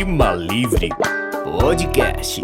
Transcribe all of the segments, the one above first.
Tema Livre Podcast.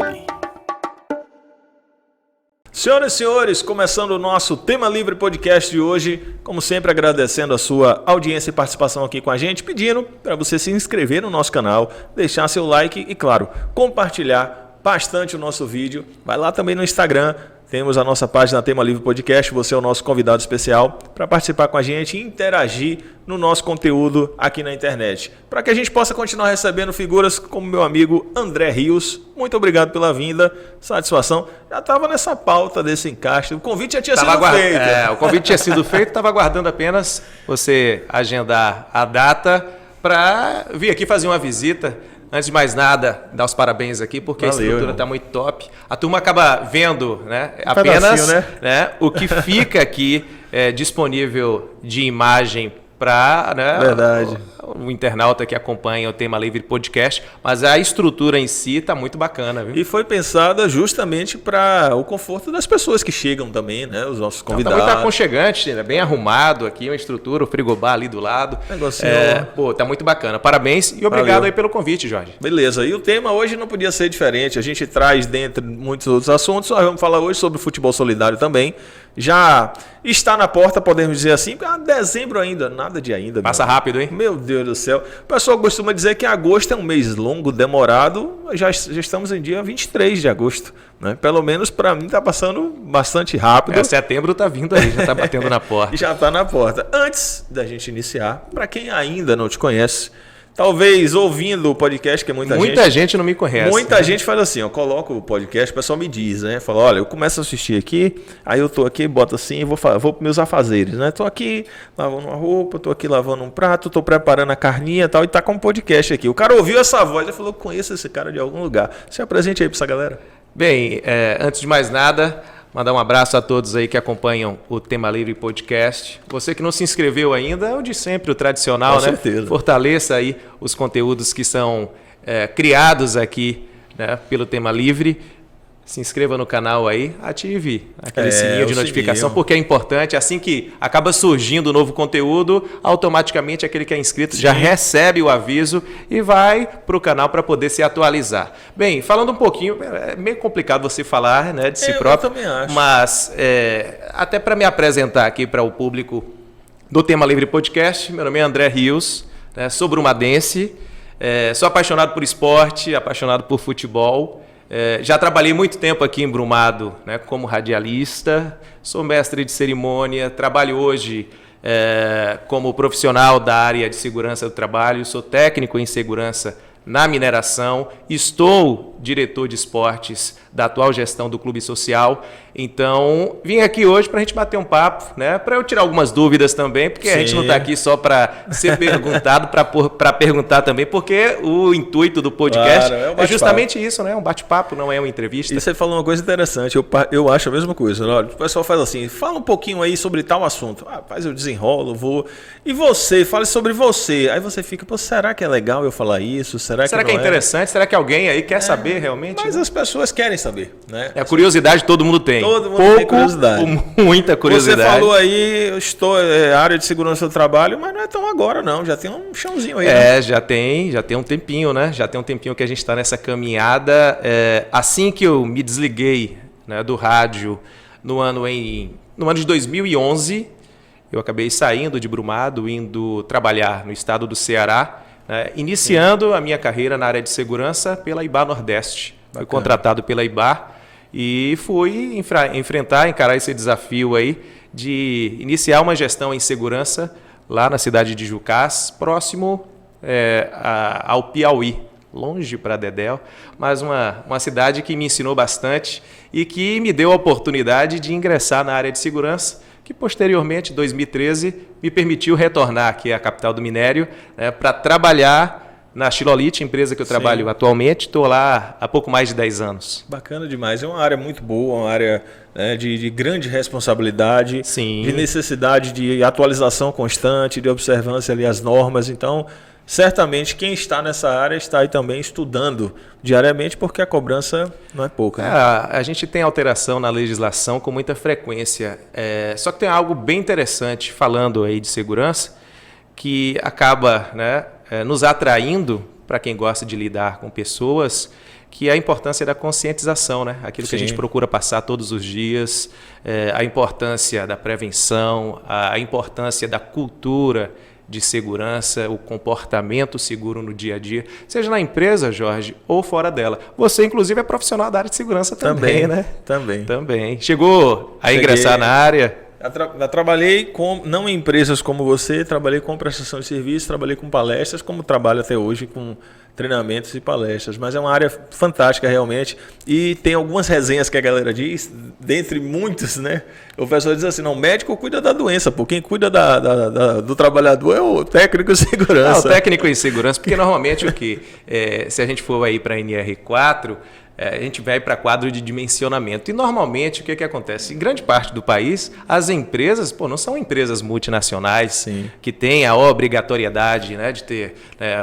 Senhoras e senhores, começando o nosso Tema Livre Podcast de hoje, como sempre agradecendo a sua audiência e participação aqui com a gente, pedindo para você se inscrever no nosso canal, deixar seu like e, claro, compartilhar bastante o nosso vídeo. Vai lá também no Instagram, temos a nossa página Tema Livre Podcast, você é o nosso convidado especial para participar com a gente e interagir no nosso conteúdo aqui na internet. Para que a gente possa continuar recebendo figuras como meu amigo André Rios. Muito obrigado pela vinda, satisfação. Já estava nessa pauta desse encaixe, o convite já tinha sido feito. O convite tinha sido feito, estava aguardando apenas você agendar a data para vir aqui fazer uma visita. Antes de mais nada, dar os parabéns aqui, porque valeu, a estrutura está muito top. A turma acaba vendo, né, apenas né, o que fica aqui disponível de imagem para, né, o internauta que acompanha o Tema Livre Podcast, mas a estrutura em si está muito bacana. Viu? E foi pensada justamente para o conforto das pessoas que chegam também, né, os nossos convidados. Está muito aconchegante, né, bem arrumado aqui, uma estrutura, o frigobar ali do lado. Tá muito bacana. Parabéns e obrigado aí pelo convite, Jorge. Beleza, e o tema hoje não podia ser diferente. A gente traz, dentre muitos outros assuntos, nós vamos falar hoje sobre o futebol solidário também. Já está na porta, podemos dizer assim, dezembro ainda, nada de ainda. Passa rápido, hein? Meu Deus do céu. O pessoal costuma dizer que agosto é um mês longo, demorado, já estamos em dia 23 de agosto. Né? Pelo menos para mim está passando bastante rápido. Setembro está vindo aí, já está batendo na porta. Já está na porta. Antes da gente iniciar, para quem ainda não te conhece, talvez ouvindo o podcast, que muita gente não me conhece. Muita gente faz assim, eu coloco o podcast, o pessoal me diz, né? Fala, olha, eu começo a assistir aqui, aí eu tô aqui, boto assim, vou para meus afazeres, né? Tô aqui lavando uma roupa, tô aqui lavando um prato, tô preparando a carninha e tal, e tá com um podcast aqui. O cara ouviu essa voz e falou, conheço esse cara de algum lugar. Se apresente aí para essa galera. Bem, antes de mais nada, mandar um abraço a todos aí que acompanham o Tema Livre Podcast. Você que não se inscreveu ainda, é o de sempre, o tradicional, né? Com certeza. Fortaleça aí os conteúdos que são criados aqui, né, pelo Tema Livre. Se inscreva no canal aí, ative aquele sininho de notificação, porque é importante. Assim que acaba surgindo novo conteúdo, automaticamente aquele que é inscrito já recebe o aviso e vai para o canal para poder se atualizar. Bem, falando um pouquinho, é meio complicado você falar, né, de si próprio, eu também acho. Mas até para me apresentar aqui para o público do Tema Livre Podcast, meu nome é André Rios, né, sou brumadense, sou apaixonado por esporte, apaixonado por futebol. Já trabalhei muito tempo aqui em Brumado, né, como radialista, sou mestre de cerimônia, trabalho hoje como profissional da área de segurança do trabalho, sou técnico em segurança na mineração, estou diretor de esportes da atual gestão do Clube Social. Então, vim aqui hoje para a gente bater um papo, né? Para eu tirar algumas dúvidas também, porque a gente não está aqui só para ser perguntado, para perguntar também, porque o intuito do podcast é justamente isso, né? Um bate-papo, não é uma entrevista. E você falou uma coisa interessante, eu acho a mesma coisa. Olha, o pessoal faz assim, fala um pouquinho aí sobre tal assunto. Rapaz, eu desenrolo, vou... E você, fale sobre você. Aí você fica, pô, será que é legal eu falar isso? Será que é interessante? Será que alguém aí quer saber realmente? Mas as pessoas querem saber, né? A curiosidade todo mundo tem. Todo mundo tem curiosidade. Muita curiosidade. Você falou aí, eu estou área de segurança do trabalho, mas não é tão agora não, já tem um chãozinho aí. Né? Já tem um tempinho, né? Já tem um tempinho que a gente está nessa caminhada. Assim que eu me desliguei, né, do rádio no ano de 2011, eu acabei saindo de Brumado, indo trabalhar no estado do Ceará, iniciando a minha carreira na área de segurança pela IBAR Nordeste. Fui contratado pela IBAR e fui encarar esse desafio aí de iniciar uma gestão em segurança lá na cidade de Jucás, próximo ao Piauí, longe para Dedéu, mas uma cidade que me ensinou bastante e que me deu a oportunidade de ingressar na área de segurança, que posteriormente, em 2013, me permitiu retornar aqui à capital do minério, para trabalhar na Xilolite, empresa que eu trabalho atualmente. Estou lá há pouco mais de 10 anos. Bacana demais. É uma área muito boa, uma área de grande responsabilidade, de necessidade de atualização constante, de observância ali às normas. Então, certamente quem está nessa área está aí também estudando diariamente, porque a cobrança não é pouca. Né? A gente tem alteração na legislação com muita frequência. Só que tem algo bem interessante, falando aí de segurança, que acaba nos atraindo para quem gosta de lidar com pessoas, que é a importância da conscientização, né? Aquilo que a gente procura passar todos os dias, a importância da prevenção, a importância da cultura de segurança, o comportamento seguro no dia a dia, seja na empresa, Jorge, ou fora dela. Você, inclusive, é profissional da área de segurança também, né? Também. Chegou a ingressar na área? Trabalhei não em empresas como você, trabalhei com prestação de serviço, trabalhei com palestras, como trabalho até hoje com treinamentos e palestras, mas é uma área fantástica realmente, e tem algumas resenhas que a galera diz, dentre muitas, né? O pessoal diz assim, não, o médico cuida da doença, pô, quem cuida do trabalhador é o técnico em segurança. O técnico em segurança, porque normalmente se a gente for aí para a NR4, a gente vai para quadro de dimensionamento. E normalmente o que acontece? Em grande parte do país, as empresas não são empresas multinacionais. Sim. Que têm a obrigatoriedade, né, de ter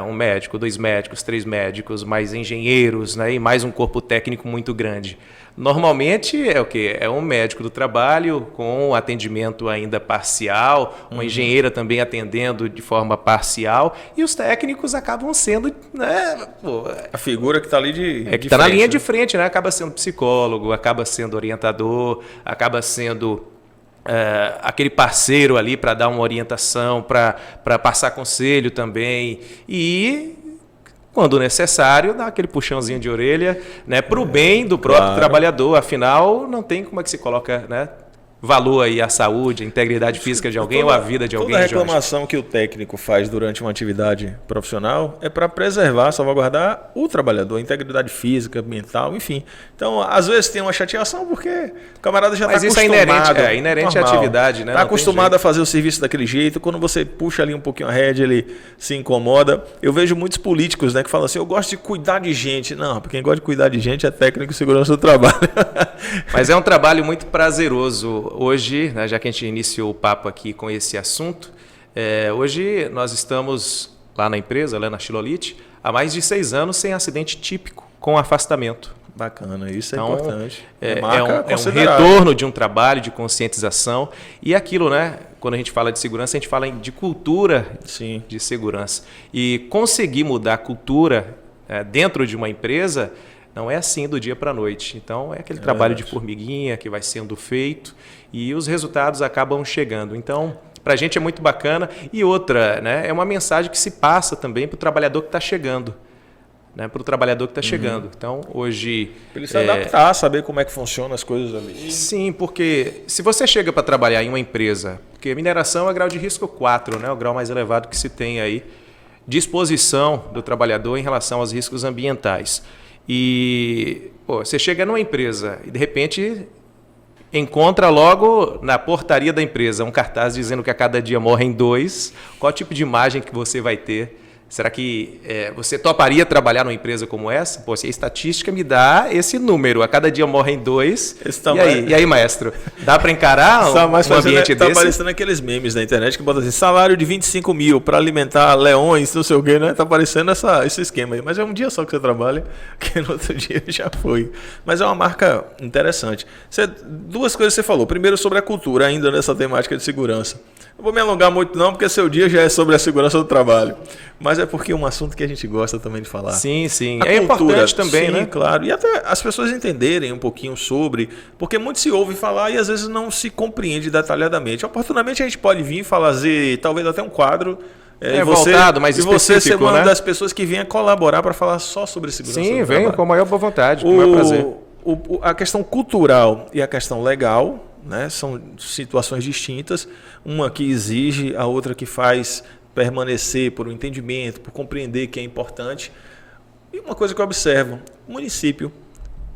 um médico, 2 médicos, 3 médicos, mais engenheiros, né, e mais um corpo técnico muito grande. Normalmente é o quê? É um médico do trabalho com atendimento ainda parcial, uma engenheira também atendendo de forma parcial, e os técnicos acabam sendo, né, a figura que está ali que está na linha de frente, né? Acaba sendo psicólogo, acaba sendo orientador, acaba sendo aquele parceiro ali para dar uma orientação, para passar conselho também, e quando necessário, dá aquele puxãozinho de orelha, né, para o bem do próprio trabalhador. Afinal, não tem como é que se coloca, né, valor aí à saúde, à integridade física de alguém ou à vida de alguém. Toda reclamação que o técnico faz durante uma atividade profissional é para preservar, salvaguardar o trabalhador, a integridade física, mental, enfim. Então, às vezes tem uma chateação porque o camarada já está acostumado. Mas isso é inerente à atividade, né? Está acostumado a fazer o serviço daquele jeito. Quando você puxa ali um pouquinho a rédea, ele se incomoda. Eu vejo muitos políticos, né, que falam assim, eu gosto de cuidar de gente. Não, porque quem gosta de cuidar de gente é técnico de segurança do trabalho. Mas é um trabalho muito prazeroso. Hoje, né, já que a gente iniciou o papo aqui com esse assunto, hoje nós estamos lá na empresa, lá na Xilolite, há mais de 6 anos sem acidente típico com afastamento. Bacana, isso é importante. É um retorno de um trabalho de conscientização. E aquilo, né? Quando a gente fala de segurança, a gente fala de cultura. Sim. De segurança. E conseguir mudar a cultura dentro de uma empresa não é assim do dia para a noite. Então, é aquele trabalho de formiguinha que vai sendo feito e os resultados acabam chegando. Então, para a gente é muito bacana. E outra, né, é uma mensagem que se passa também para o trabalhador que está chegando. Né, para o trabalhador que está chegando. Então, hoje... Para ele se adaptar, saber como é que funcionam as coisas ali. Sim, porque se você chega para trabalhar em uma empresa, porque mineração é grau de risco 4, né, o grau mais elevado que se tem aí, de exposição do trabalhador em relação aos riscos ambientais. E você chega numa empresa e, de repente, encontra logo na portaria da empresa um cartaz dizendo que a cada dia morrem 2. Qual tipo de imagem que você vai ter? Será que você toparia trabalhar numa empresa como essa? Pô, se a estatística me dá esse número, a cada dia morrem 2. E aí, maestro? Dá para encarar um ambiente desse? Tá aparecendo aqueles memes na internet que botam assim, salário de 25 mil para alimentar leões, não sei o quê, né? Tá aparecendo esse esquema aí. Mas é um dia só que você trabalha, que no outro dia já foi. Mas é uma marca interessante. 2 coisas você falou. Primeiro, sobre a cultura, ainda nessa temática de segurança. Não vou me alongar muito não, porque seu dia já é sobre a segurança do trabalho. Mas é porque é um assunto que a gente gosta também de falar. Sim. É importante também, sim, né? Claro. E até as pessoas entenderem um pouquinho sobre, porque muito se ouve falar e às vezes não se compreende detalhadamente. Oportunamente a gente pode vir e fazer talvez até um quadro. Voltado, mais específico, e você ser uma das pessoas que venha colaborar para falar só sobre segurança do trabalho. Sim, venho com a maior boa vontade, com o maior prazer. A questão cultural e a questão legal, né, são situações distintas. Uma que exige, a outra que faz permanecer por um entendimento, por compreender que é importante. E uma coisa que eu observo, o município,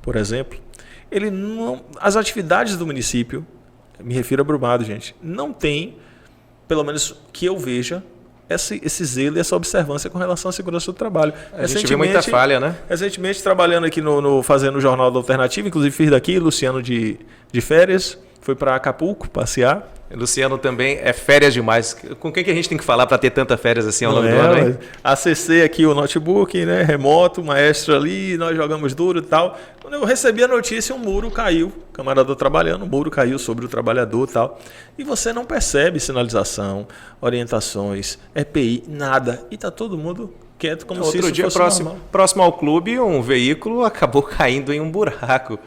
por exemplo, as atividades do município, me refiro a Brumado, gente, não tem, pelo menos que eu veja, esse zelo e essa observância com relação à segurança do trabalho. A gente vê muita falha, né? Recentemente, trabalhando aqui fazendo o Jornal da Alternativa, inclusive fiz daqui, Luciano de férias, foi para Acapulco passear. Luciano também é férias demais. Com quem que a gente tem que falar para ter tanta férias assim ao longo do ano, hein? Acessei aqui o notebook, né, remoto, maestro ali, nós jogamos duro e tal. Quando eu recebi a notícia, um muro caiu, camarada trabalhando, o muro caiu sobre o trabalhador e tal. E você não percebe sinalização, orientações, EPI, nada. E tá todo mundo quieto como se Outro isso dia, fosse normal. próximo ao clube, um veículo acabou caindo em um buraco,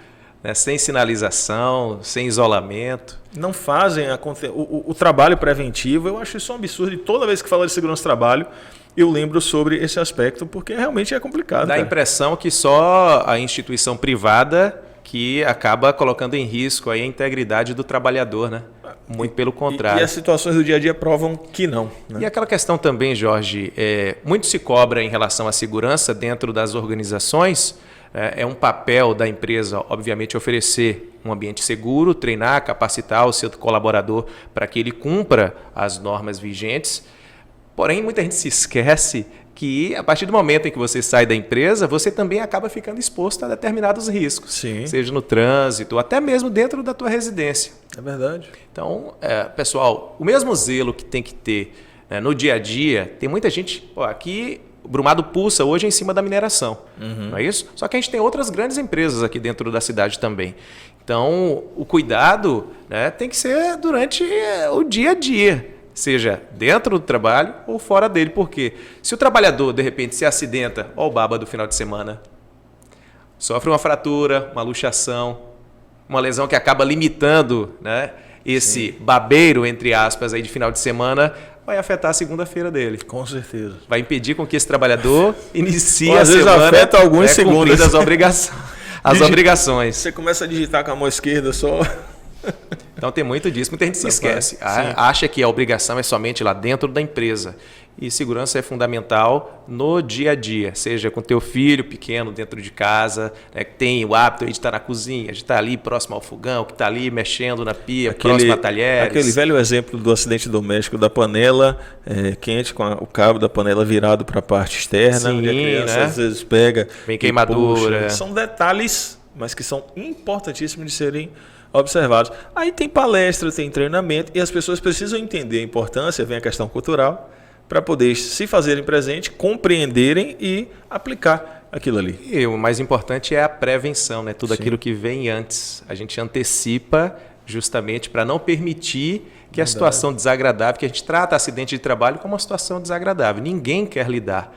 né? Sem sinalização, sem isolamento. Não fazem o trabalho preventivo. Eu acho isso um absurdo. E toda vez que falo de segurança do trabalho, eu lembro sobre esse aspecto, porque realmente é complicado. Dá a impressão que só a instituição privada que acaba colocando em risco aí a integridade do trabalhador, né? Muito pelo contrário. E as situações do dia a dia provam que não. Né? E aquela questão também, Jorge, muito se cobra em relação à segurança dentro das organizações. É um papel da empresa, obviamente, oferecer um ambiente seguro, treinar, capacitar o seu colaborador para que ele cumpra as normas vigentes. Porém, muita gente se esquece que a partir do momento em que você sai da empresa, você também acaba ficando exposto a determinados riscos. Sim. Seja no trânsito, até mesmo dentro da tua residência. É verdade. Então, pessoal, o mesmo zelo que tem que ter, né, no dia a dia, tem muita gente... aqui, o Brumado pulsa hoje em cima da mineração, não é isso? Só que a gente tem outras grandes empresas aqui dentro da cidade também. Então, o cuidado, né, tem que ser durante o dia a dia. Seja dentro do trabalho ou fora dele. Porque se o trabalhador, de repente, se acidenta, ó o baba do final de semana, sofre uma fratura, uma luxação, uma lesão que acaba limitando, né, esse babeiro, entre aspas, aí de final de semana, vai afetar a segunda-feira dele. Com certeza. Vai impedir com que esse trabalhador inicie às a vezes semana afeta alguns segundos. cumprindo as obrigações. Você começa a digitar com a mão esquerda só... Então tem muito disso, muita gente se esquece. Acha que a obrigação é somente lá dentro da empresa. E segurança é fundamental no dia a dia, seja com teu filho pequeno dentro de casa, né, que tem o hábito de estar na cozinha, de estar ali próximo ao fogão, que está ali mexendo na pia, próximo a talheres. Aquele velho exemplo do acidente doméstico da panela quente, com o cabo da panela virado para a parte externa, Sim, onde a criança né? às vezes pega. Vem queimadura. Puxa. São detalhes, mas que são importantíssimos de serem observados. Aí tem palestra, tem treinamento, e as pessoas precisam entender a importância, vem a questão cultural, para poder se fazerem presente, compreenderem e aplicar aquilo ali. E o mais importante é a prevenção, né? Tudo aquilo que vem antes. A gente antecipa justamente para não permitir que a situação desagradável, que a gente trata acidente de trabalho como uma situação desagradável. Ninguém quer lidar.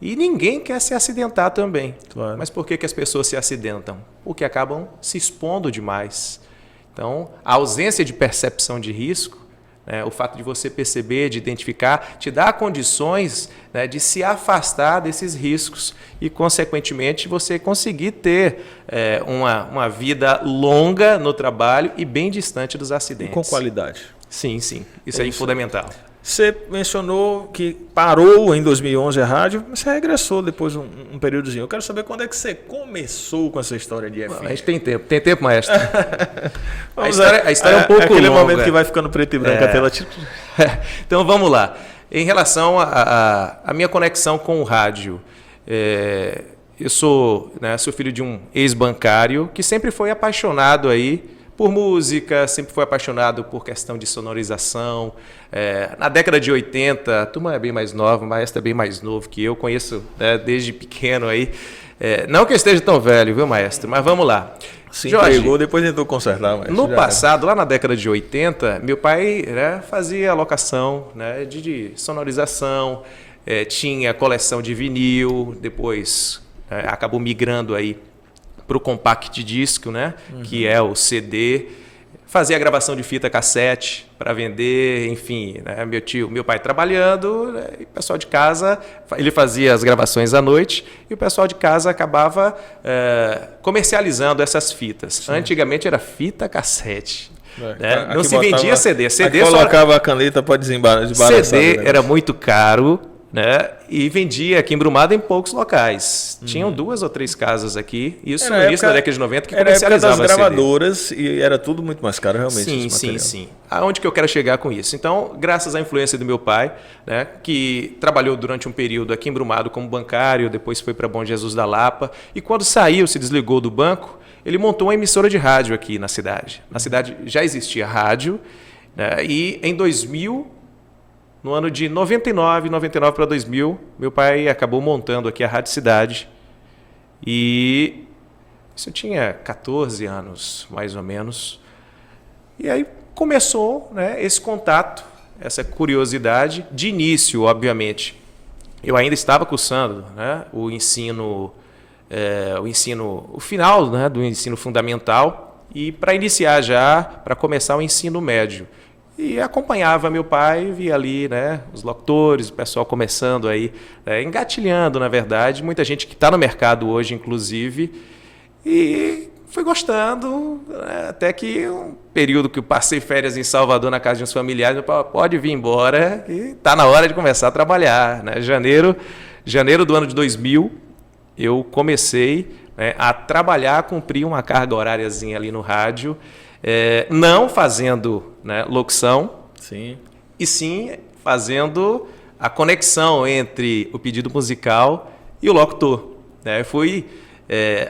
E ninguém quer se acidentar também. Claro. Mas por que as pessoas se acidentam? Porque acabam se expondo demais. Então, a ausência de percepção de risco, né, o fato de você perceber, de identificar, te dá condições, né, de se afastar desses riscos e, consequentemente, você conseguir ter uma vida longa no trabalho e bem distante dos acidentes. E com qualidade. Sim. Isso é fundamental. Você mencionou que parou em 2011 a rádio, mas você regressou depois um períodozinho. Eu quero saber quando é que você começou com essa história de FM. A gente tem tempo. Tem tempo, maestro? A história é um pouco aquele longa. momento que vai ficando preto e branco a tela. Então, vamos lá. Em relação à minha conexão com o rádio, eu sou filho de um ex-bancário que sempre foi apaixonado aí por música, sempre foi apaixonado por questão de sonorização. Na década de 80, a turma é bem mais nova, o maestro é bem mais novo que eu, conheço, né, desde pequeno aí. Não que eu esteja tão velho, viu, maestro? Mas vamos lá. Se Jorge, entregou, depois tentou consertar. Mas no passado, lá na década de 80, meu pai, né, fazia locação, né, de sonorização, tinha coleção de vinil, depois acabou migrando aí para o compact disco, né? Que é o CD, fazia a gravação de fita cassete para vender, enfim, né? Meu pai trabalhando, né? E o pessoal de casa, ele fazia as gravações à noite e o pessoal de casa acabava comercializando essas fitas. Sim. Antigamente era fita cassete. Né? Não se vendia CD. CD colocava a caneta para desembaraçar. CD era muito caro. Né? E vendia aqui em Brumado em poucos locais. Tinham 2 ou 3 casas aqui, isso no início da década de 90, que comercializavam das gravadoras e era tudo muito mais caro realmente. Sim. Aonde que eu quero chegar com isso? Então, graças à influência do meu pai, né, que trabalhou durante um período aqui em Brumado como bancário, depois foi para Bom Jesus da Lapa, e quando saiu, se desligou do banco, ele montou uma emissora de rádio aqui na cidade. Na cidade já existia rádio, né, e em 2000... No ano de 99 para 2000, meu pai acabou montando aqui a Rádio Cidade. E isso eu tinha 14 anos, mais ou menos. E aí começou, né, esse contato, essa curiosidade. De início, obviamente, eu ainda estava cursando, né, o final, né, do ensino fundamental e para iniciar já, para começar o ensino médio. E acompanhava meu pai, via ali, né, os locutores, o pessoal começando aí, engatilhando, na verdade, muita gente que está no mercado hoje, inclusive, e fui gostando, né, até que um período que eu passei férias em Salvador, na casa de uns familiares, meu pai, pode vir embora, e está na hora de começar a trabalhar, né? Janeiro do ano de 2000, eu comecei, né, a trabalhar, cumprir uma carga horáriazinha ali no rádio, não fazendo, né, locução, Sim. e sim fazendo a conexão entre o pedido musical e o locutor, né? Eu fui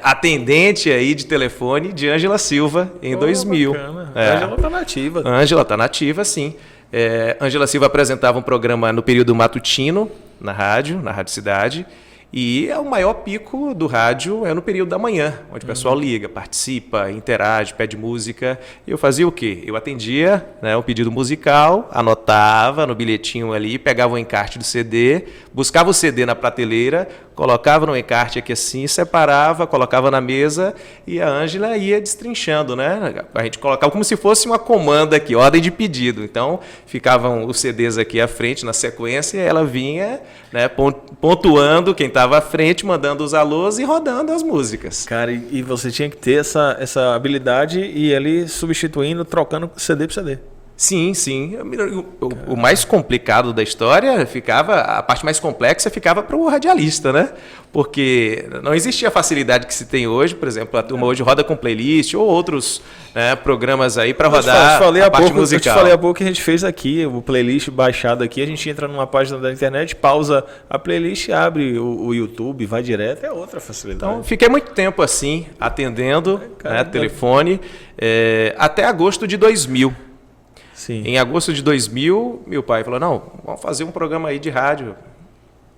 atendente aí de telefone de Ângela Silva em 2000. Ângela está nativa. Ângela está nativa, sim. Ângela Silva apresentava um programa no período matutino na Rádio Cidade. E o maior pico do rádio é no período da manhã, onde o pessoal liga, participa, interage, pede música. E eu fazia o quê? Eu atendia, né, um pedido musical, anotava no bilhetinho ali, pegava o encarte do CD, buscava o CD na prateleira, colocava no encarte aqui assim, separava, colocava na mesa e a Ângela ia destrinchando, né? A gente colocava como se fosse uma comanda aqui, ordem de pedido. Então, ficavam os CDs aqui à frente, na sequência, e ela vinha, né, pontuando quem estava à frente, mandando os alôs e rodando as músicas. Cara, e você tinha que ter essa habilidade e ele substituindo, trocando CD por CD. Sim, sim. O mais complicado da história a parte mais complexa ficava para o radialista, né? Porque não existia a facilidade que se tem hoje, por exemplo, a turma hoje roda com playlist ou outros, né, programas aí para rodar a parte musical. Eu te falei há pouco que a gente fez aqui, o playlist baixado aqui, a gente entra numa página da internet, pausa a playlist, abre o YouTube, vai direto, é outra facilidade. Então, fiquei muito tempo assim, atendendo, né, telefone, até agosto de 2000. Sim. Em agosto de 2000, meu pai falou, não, vamos fazer um programa aí de rádio.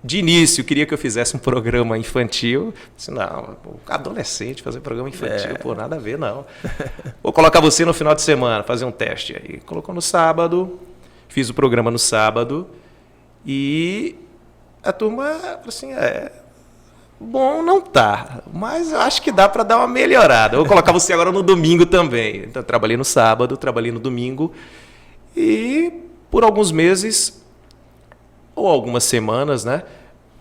De início, queria que eu fizesse um programa infantil. Eu disse, não, adolescente fazer programa infantil, pô, nada a ver, não. Vou colocar você no final de semana, fazer um teste. Aí colocou no sábado, fiz o programa no sábado e a turma falou assim, bom não tá, mas eu acho que dá para dar uma melhorada. Eu vou colocar você agora no domingo também. Então, trabalhei no sábado, trabalhei no domingo. E por alguns meses, ou algumas semanas, né,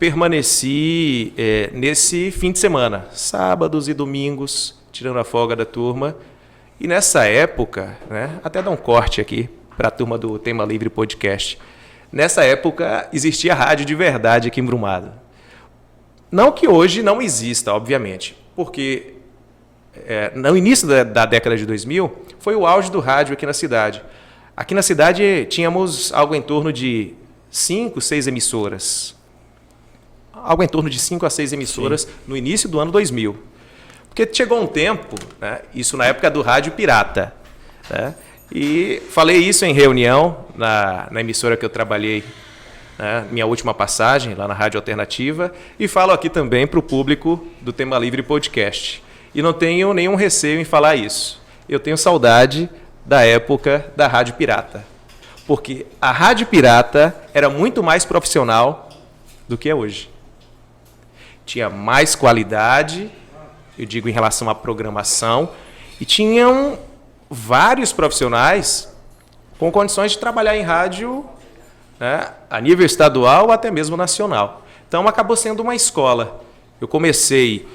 permaneci nesse fim de semana, sábados e domingos, tirando a folga da turma. E nessa época, né, até dar um corte aqui para a turma do Tema Livre Podcast, nessa época existia rádio de verdade aqui em Brumado. Não que hoje não exista, obviamente, porque no início da década de 2000 foi o auge do rádio aqui na cidade. Aqui na cidade tínhamos algo em torno de 5, 6 emissoras. Algo em torno de 5 a 6 emissoras. Sim. No início do ano 2000. Porque chegou um tempo, né, isso na época do rádio pirata, né, e falei isso em reunião na emissora que eu trabalhei, né, minha última passagem lá na Rádio Alternativa, e falo aqui também para o público do Tema Livre Podcast. E não tenho nenhum receio em falar isso. Eu tenho saudade da época da Rádio Pirata. Porque a Rádio Pirata era muito mais profissional do que é hoje. Tinha mais qualidade, eu digo em relação à programação, e tinham vários profissionais com condições de trabalhar em rádio, né, a nível estadual ou até mesmo nacional. Então acabou sendo uma escola. Eu comecei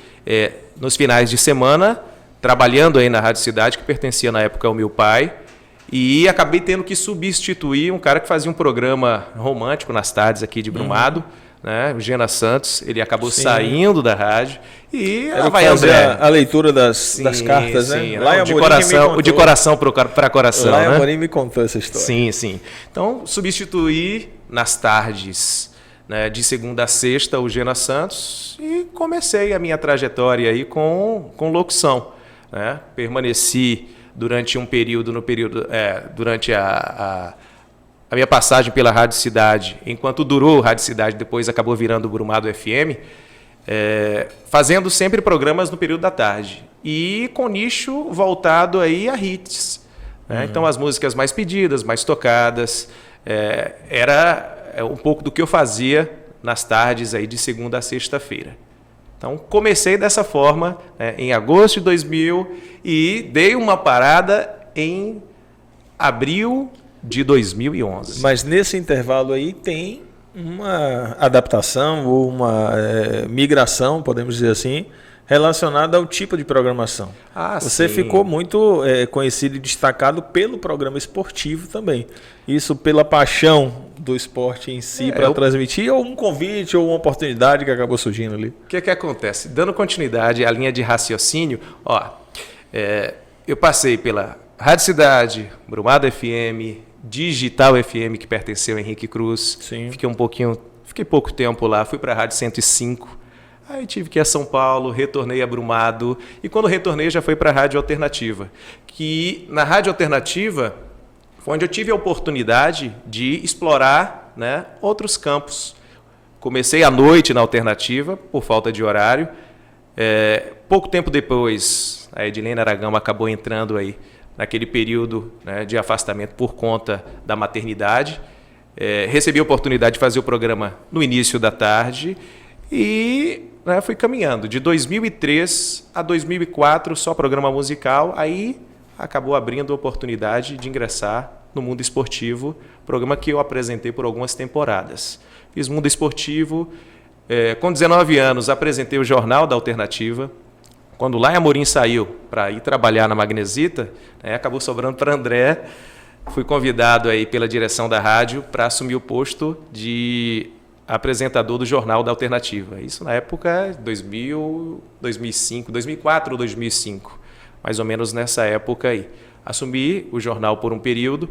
nos finais de semana, trabalhando aí na Rádio Cidade, que pertencia na época ao meu pai, e acabei tendo que substituir um cara que fazia um programa romântico nas tardes aqui de Brumado, né, o Gena Santos. Ele acabou saindo da rádio e ela vai fazer a leitura das cartas, sim, né? Lá de coração para coração. Lá em né? Amorim me contou essa história. Sim, sim. Então, substituí nas tardes, né, de segunda a sexta, o Gena Santos, e comecei a minha trajetória aí com locução, né? Permaneci durante um período, durante a minha passagem pela Rádio Cidade, enquanto durou a Rádio Cidade, depois acabou virando o Brumado FM, fazendo sempre programas no período da tarde e com nicho voltado aí a hits, né? Então as músicas mais pedidas, mais tocadas, era um pouco do que eu fazia nas tardes aí de segunda a sexta-feira. Então, comecei dessa forma, né, em agosto de 2000 e dei uma parada em abril de 2011. Mas nesse intervalo aí tem uma adaptação ou uma migração, podemos dizer assim, relacionada ao tipo de programação. Você sim. ficou muito conhecido e destacado pelo programa esportivo também. Isso pela paixão do esporte em si para transmitir, ou um convite ou uma oportunidade que acabou surgindo ali? O que acontece? Dando continuidade à linha de raciocínio, eu passei pela Rádio Cidade, Brumado FM, Digital FM, que pertenceu ao Henrique Cruz. Sim. Fiquei pouco tempo lá, fui para a Rádio 105. Aí tive que ir a São Paulo, retornei a Brumado. E quando retornei já foi para a Rádio Alternativa. Que na Rádio Alternativa foi onde eu tive a oportunidade de explorar, né, outros campos. Comecei à noite na Alternativa, por falta de horário. Pouco tempo depois, a Edilene Aragão acabou entrando aí naquele período, né, de afastamento por conta da maternidade. Recebi a oportunidade de fazer o programa no início da tarde e, né, fui caminhando. De 2003 a 2004, só programa musical. Aí acabou abrindo a oportunidade de ingressar no Mundo Esportivo, programa que eu apresentei por algumas temporadas. Fiz Mundo Esportivo. Com 19 anos, apresentei o Jornal da Alternativa. Quando lá em Amorim saiu para ir trabalhar na Magnesita, né, acabou sobrando para André. Fui convidado aí pela direção da rádio para assumir o posto de apresentador do Jornal da Alternativa. Isso na época 2000, 2005, 2004 ou 2005, mais ou menos nessa época aí. Assumi o jornal por um período,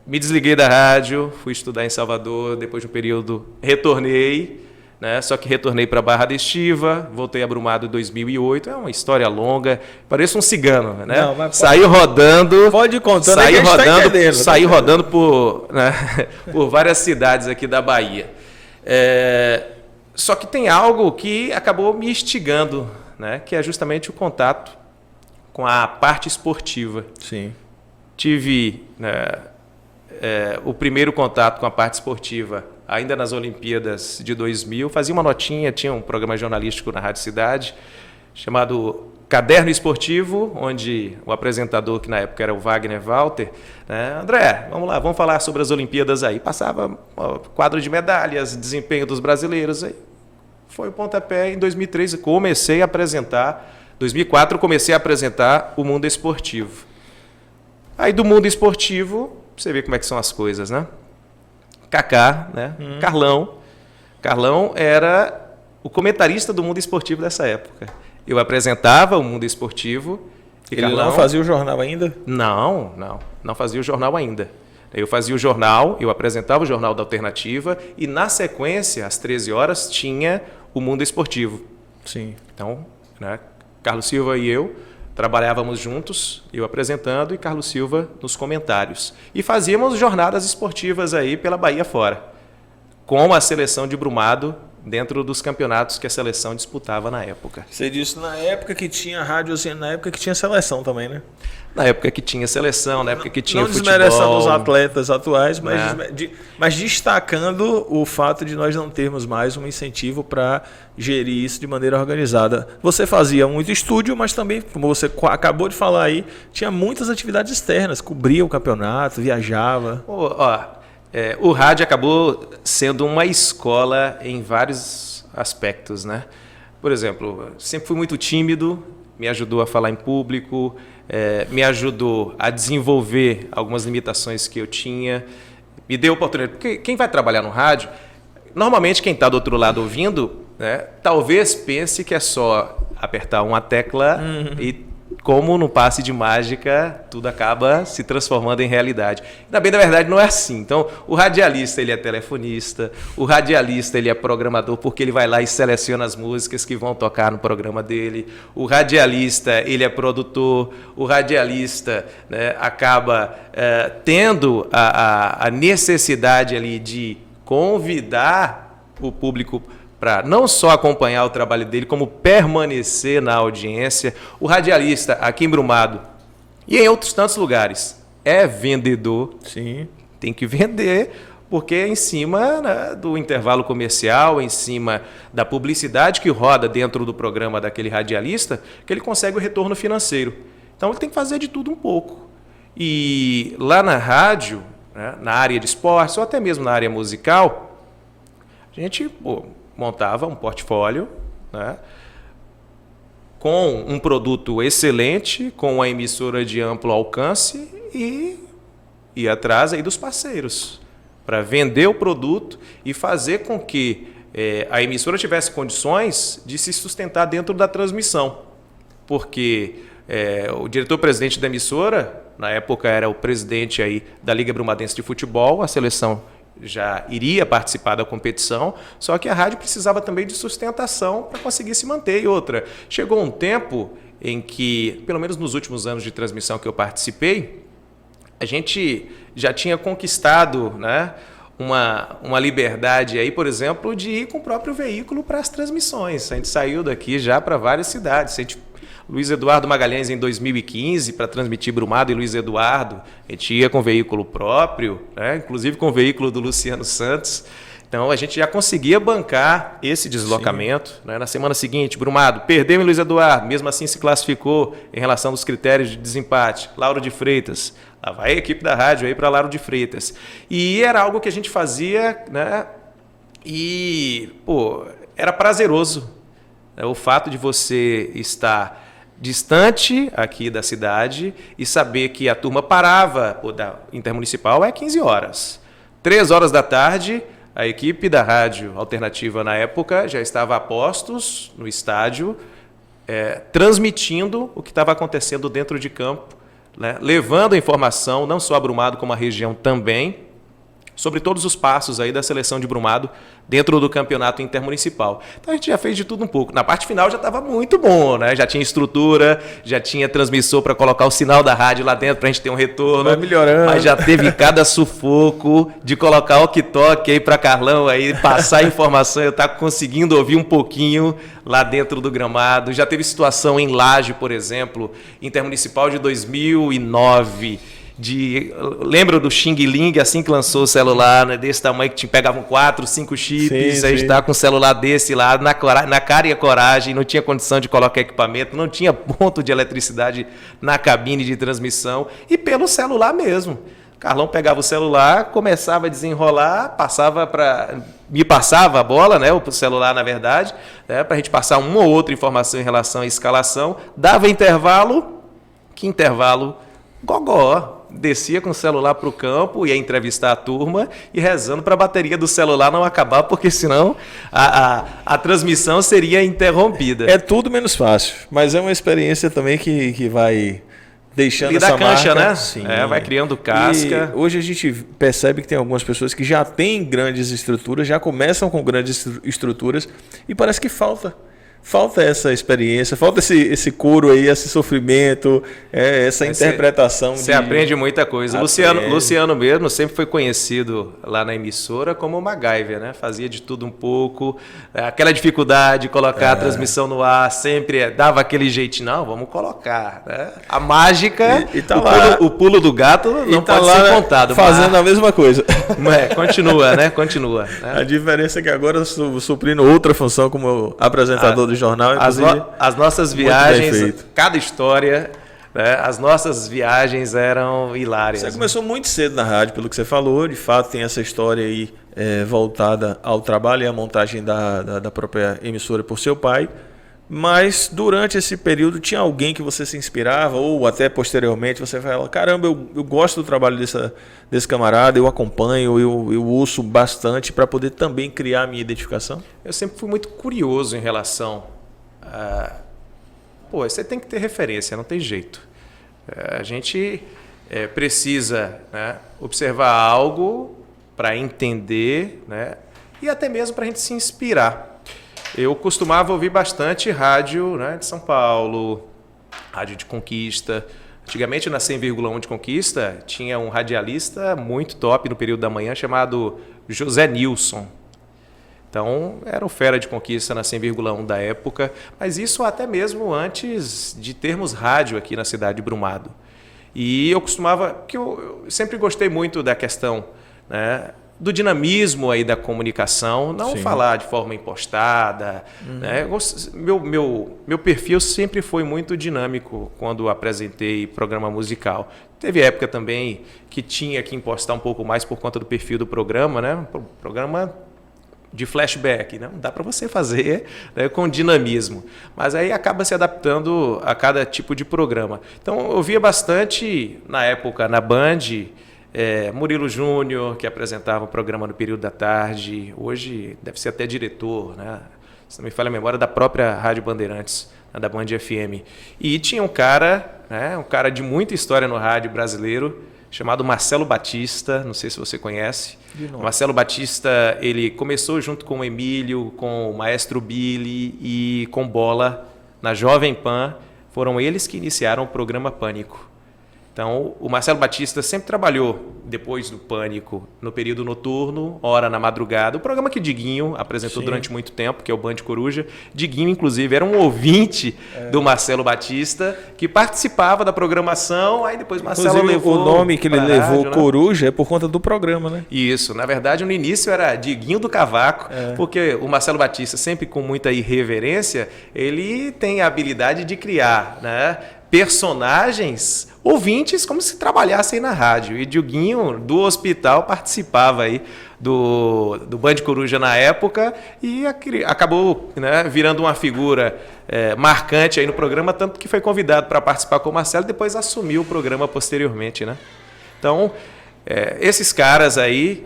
me desliguei da rádio, fui estudar em Salvador, depois de um período retornei, né? Só que retornei para a Barra da Estiva, voltei a Brumado em 2008, é uma história longa, pareço um cigano, né? Não, saí rodando, pode ir contando, saí rodando por, né, por várias cidades aqui da Bahia. Só que tem algo que acabou me instigando, né? Que é justamente o contato com a parte esportiva. Sim. Tive, né, o primeiro contato com a parte esportiva ainda nas Olimpíadas de 2000. Fazia uma notinha, tinha um programa jornalístico na Rádio Cidade chamado Caderno Esportivo, onde o apresentador, que na época era o Wagner Walter, né, André, vamos lá, vamos falar sobre as Olimpíadas aí. Passava quadro de medalhas, desempenho dos brasileiros. Aí foi o pontapé. Em 2003 comecei a apresentar, 2004 comecei a apresentar o Mundo Esportivo. Aí do Mundo Esportivo, você vê como é que são as coisas, né? Kaká, né? Carlão. Carlão era o comentarista do Mundo Esportivo dessa época. Eu apresentava o Mundo Esportivo. E ele Carlão... não fazia o jornal ainda? Não fazia o jornal ainda. Eu fazia o jornal, eu apresentava o Jornal da Alternativa e, na sequência, às 13 horas, tinha o Mundo Esportivo. Sim. Então, né, Carlos Silva e eu trabalhávamos juntos, eu apresentando e Carlos Silva nos comentários. E fazíamos jornadas esportivas aí pela Bahia fora, com a seleção de Brumado dentro dos campeonatos que a seleção disputava na época. Você disse na época que tinha rádio, assim, na época que tinha seleção também, né? Na época que tinha seleção, na época que tinha futebol. Não desmerecendo os atletas atuais, mas destacando o fato de nós não termos mais um incentivo para gerir isso de maneira organizada. Você fazia muito estúdio, mas também, como você acabou de falar aí, tinha muitas atividades externas, cobria o campeonato, viajava. O rádio acabou sendo uma escola em vários aspectos, né? Por exemplo, sempre fui muito tímido, me ajudou a falar em público, me ajudou a desenvolver algumas limitações que eu tinha, me deu oportunidade. Porque quem vai trabalhar no rádio, normalmente quem está do outro lado ouvindo, né, talvez pense que é só apertar uma tecla e, como no passe de mágica, tudo acaba se transformando em realidade. Na verdade, não é assim. Então, o radialista ele é telefonista, o radialista ele é programador, porque ele vai lá e seleciona as músicas que vão tocar no programa dele. O radialista ele é produtor, o radialista, né, acaba tendo a necessidade ali de convidar o público para não só acompanhar o trabalho dele, como permanecer na audiência. O radialista aqui em Brumado e em outros tantos lugares é vendedor. Sim. Tem que vender, porque é em cima, né, do intervalo comercial, em cima da publicidade que roda dentro do programa daquele radialista, que ele consegue o retorno financeiro. Então ele tem que fazer de tudo um pouco. E lá na rádio, né, na área de esportes, ou até mesmo na área musical, a gente montava um portfólio, né, com um produto excelente, com uma emissora de amplo alcance e ir atrás aí dos parceiros para vender o produto e fazer com que a emissora tivesse condições de se sustentar dentro da transmissão. Porque o diretor-presidente da emissora, na época era o presidente aí da Liga Brumadense de Futebol, a seleção já iria participar da competição, só que a rádio precisava também de sustentação para conseguir se manter. E outra, chegou um tempo em que, pelo menos nos últimos anos de transmissão que eu participei, a gente já tinha conquistado, né, uma liberdade aí, por exemplo, de ir com o próprio veículo para as transmissões. A gente saiu daqui já para várias cidades. Luiz Eduardo Magalhães, em 2015, para transmitir Brumado e Luiz Eduardo, a gente ia com veículo próprio, né, inclusive com o veículo do Luciano Santos. Então, a gente já conseguia bancar esse deslocamento. Né? Na semana seguinte, Brumado perdeu em Luiz Eduardo, mesmo assim se classificou em relação aos critérios de desempate. Lauro de Freitas, lá vai a equipe da rádio aí para Lauro de Freitas. E era algo que a gente fazia, né? E era prazeroso, né? O fato de você estar distante aqui da cidade e saber que a turma parava, da Intermunicipal é 15 horas. 3 horas da tarde, a equipe da Rádio Alternativa na época já estava a postos no estádio, transmitindo o que estava acontecendo dentro de campo, né? Levando a informação, não só a Brumado como a região também, sobre todos os passos aí da seleção de Brumado dentro do campeonato intermunicipal. Então a gente já fez de tudo um pouco. Na parte final já estava muito bom, né? Já tinha estrutura, já tinha transmissor para colocar o sinal da rádio lá dentro para a gente ter um retorno. Vai melhorando. Mas já teve cada sufoco de colocar o walkie-talkie aí para Carlão aí passar a informação. Eu estava conseguindo ouvir um pouquinho lá dentro do gramado. Já teve situação em Laje, por exemplo, intermunicipal de 2009. Lembra do Xing Ling, assim que lançou o celular, né, desse tamanho que pegavam 4, 5 chips, sim, a gente estava com um celular desse lá, na cara e a coragem, não tinha condição de colocar equipamento, não tinha ponto de eletricidade na cabine de transmissão, e pelo celular mesmo. Carlão pegava o celular, começava a desenrolar, me passava a bola, né, o celular na verdade, né, para a gente passar uma ou outra informação em relação à escalação, dava intervalo, gogó. Descia com o celular para o campo, ia entrevistar a turma e rezando para a bateria do celular não acabar, porque senão a transmissão seria interrompida. É tudo menos fácil, mas é uma experiência também que vai deixando e essa da cancha, marca, né? Sim. Vai criando casca. E hoje a gente percebe que tem algumas pessoas que já têm grandes estruturas, já começam com grandes estruturas e parece que falta essa experiência, falta esse couro aí, esse sofrimento, essa interpretação. Você aprende muita coisa. Luciano mesmo sempre foi conhecido lá na emissora como o MacGyver, né? Fazia de tudo um pouco, aquela dificuldade de colocar a transmissão no ar, sempre dava aquele jeitinho, não, vamos colocar. Né? A mágica, tá o pulo do gato não tá pode ser contado. Fazendo a mesma coisa. Continua, né? Continua. Né? A diferença é que agora eu estou suprindo outra função como apresentador do jornal. As nossas viagens, cada história, né, as nossas viagens eram hilárias. Você começou muito cedo na rádio, pelo que você falou, de fato tem essa história aí voltada ao trabalho e à montagem da própria emissora por seu pai, mas durante esse período tinha alguém que você se inspirava ou até posteriormente você fala, caramba, eu gosto do trabalho desse camarada, eu acompanho, eu ouço bastante para poder também criar a minha identificação? Eu sempre fui muito curioso em relação você tem que ter referência, não tem jeito. A gente precisa, né, observar algo para entender, né, e até mesmo para a gente se inspirar. Eu costumava ouvir bastante rádio, né, de São Paulo, rádio de Conquista. Antigamente, na 100,1 de Conquista, tinha um radialista muito top no período da manhã chamado José Nilson. Então, era o fera de Conquista na 100,1 da época, mas isso até mesmo antes de termos rádio aqui na cidade de Brumado. E eu sempre gostei muito da questão, né, do dinamismo aí da comunicação, não Sim. falar de forma impostada. Né? Meu perfil sempre foi muito dinâmico quando apresentei programa musical. Teve época também que tinha que impostar um pouco mais por conta do perfil do programa, né? Programa de flashback, não dá para você fazer, né, com dinamismo, mas aí acaba se adaptando a cada tipo de programa. Então eu via bastante na época na Band, Murilo Júnior, que apresentava o programa no período da tarde, hoje deve ser até diretor, né? Se não me falha a memória, da própria Rádio Bandeirantes, né, da Band FM. E tinha um cara, né, um cara de muita história no rádio brasileiro, chamado Marcelo Batista, não sei se você conhece. Marcelo Batista, ele começou junto com o Emílio, com o Maestro Billy e com Bola, na Jovem Pan. Foram eles que iniciaram o programa Pânico. Então, o Marcelo Batista sempre trabalhou, depois do Pânico, no período noturno, hora na madrugada. O programa que Diguinho apresentou durante muito tempo, que é o Band Coruja. Diguinho, inclusive, era um ouvinte do Marcelo Batista, que participava da programação, aí depois Marcelo Inclusive, levou... o nome que ele levou, rádio, né? Coruja, é por conta do programa, né? Isso. Na verdade, no início era Diguinho do Cavaco, porque o Marcelo Batista, sempre com muita irreverência, ele tem a habilidade de criar, né, personagens ouvintes como se trabalhassem na rádio. E Diguinho, do hospital, participava aí do Band Coruja na época e acabou, né, virando uma figura marcante aí no programa, tanto que foi convidado para participar com o Marcelo e depois assumiu o programa posteriormente, né? Então, esses caras aí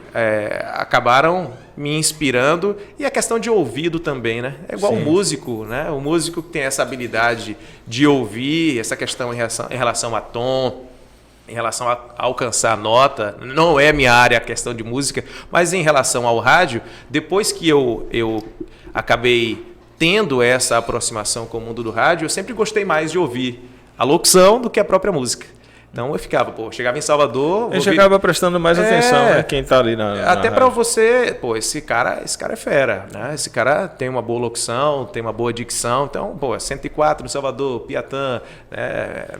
acabaram me inspirando, e a questão de ouvido também, né? É igual o músico, né? O músico que tem essa habilidade de ouvir, essa questão em relação a tom, em relação a alcançar a nota, não é minha área a questão de música, mas em relação ao rádio, depois que eu acabei tendo essa aproximação com o mundo do rádio, eu sempre gostei mais de ouvir a locução do que a própria música. Então eu ficava, chegava em Salvador... A gente acaba prestando mais atenção, né? Quem está ali na até para você, esse cara é fera, né? Esse cara tem uma boa locução, tem uma boa dicção. Então, 104 no Salvador, Piatã,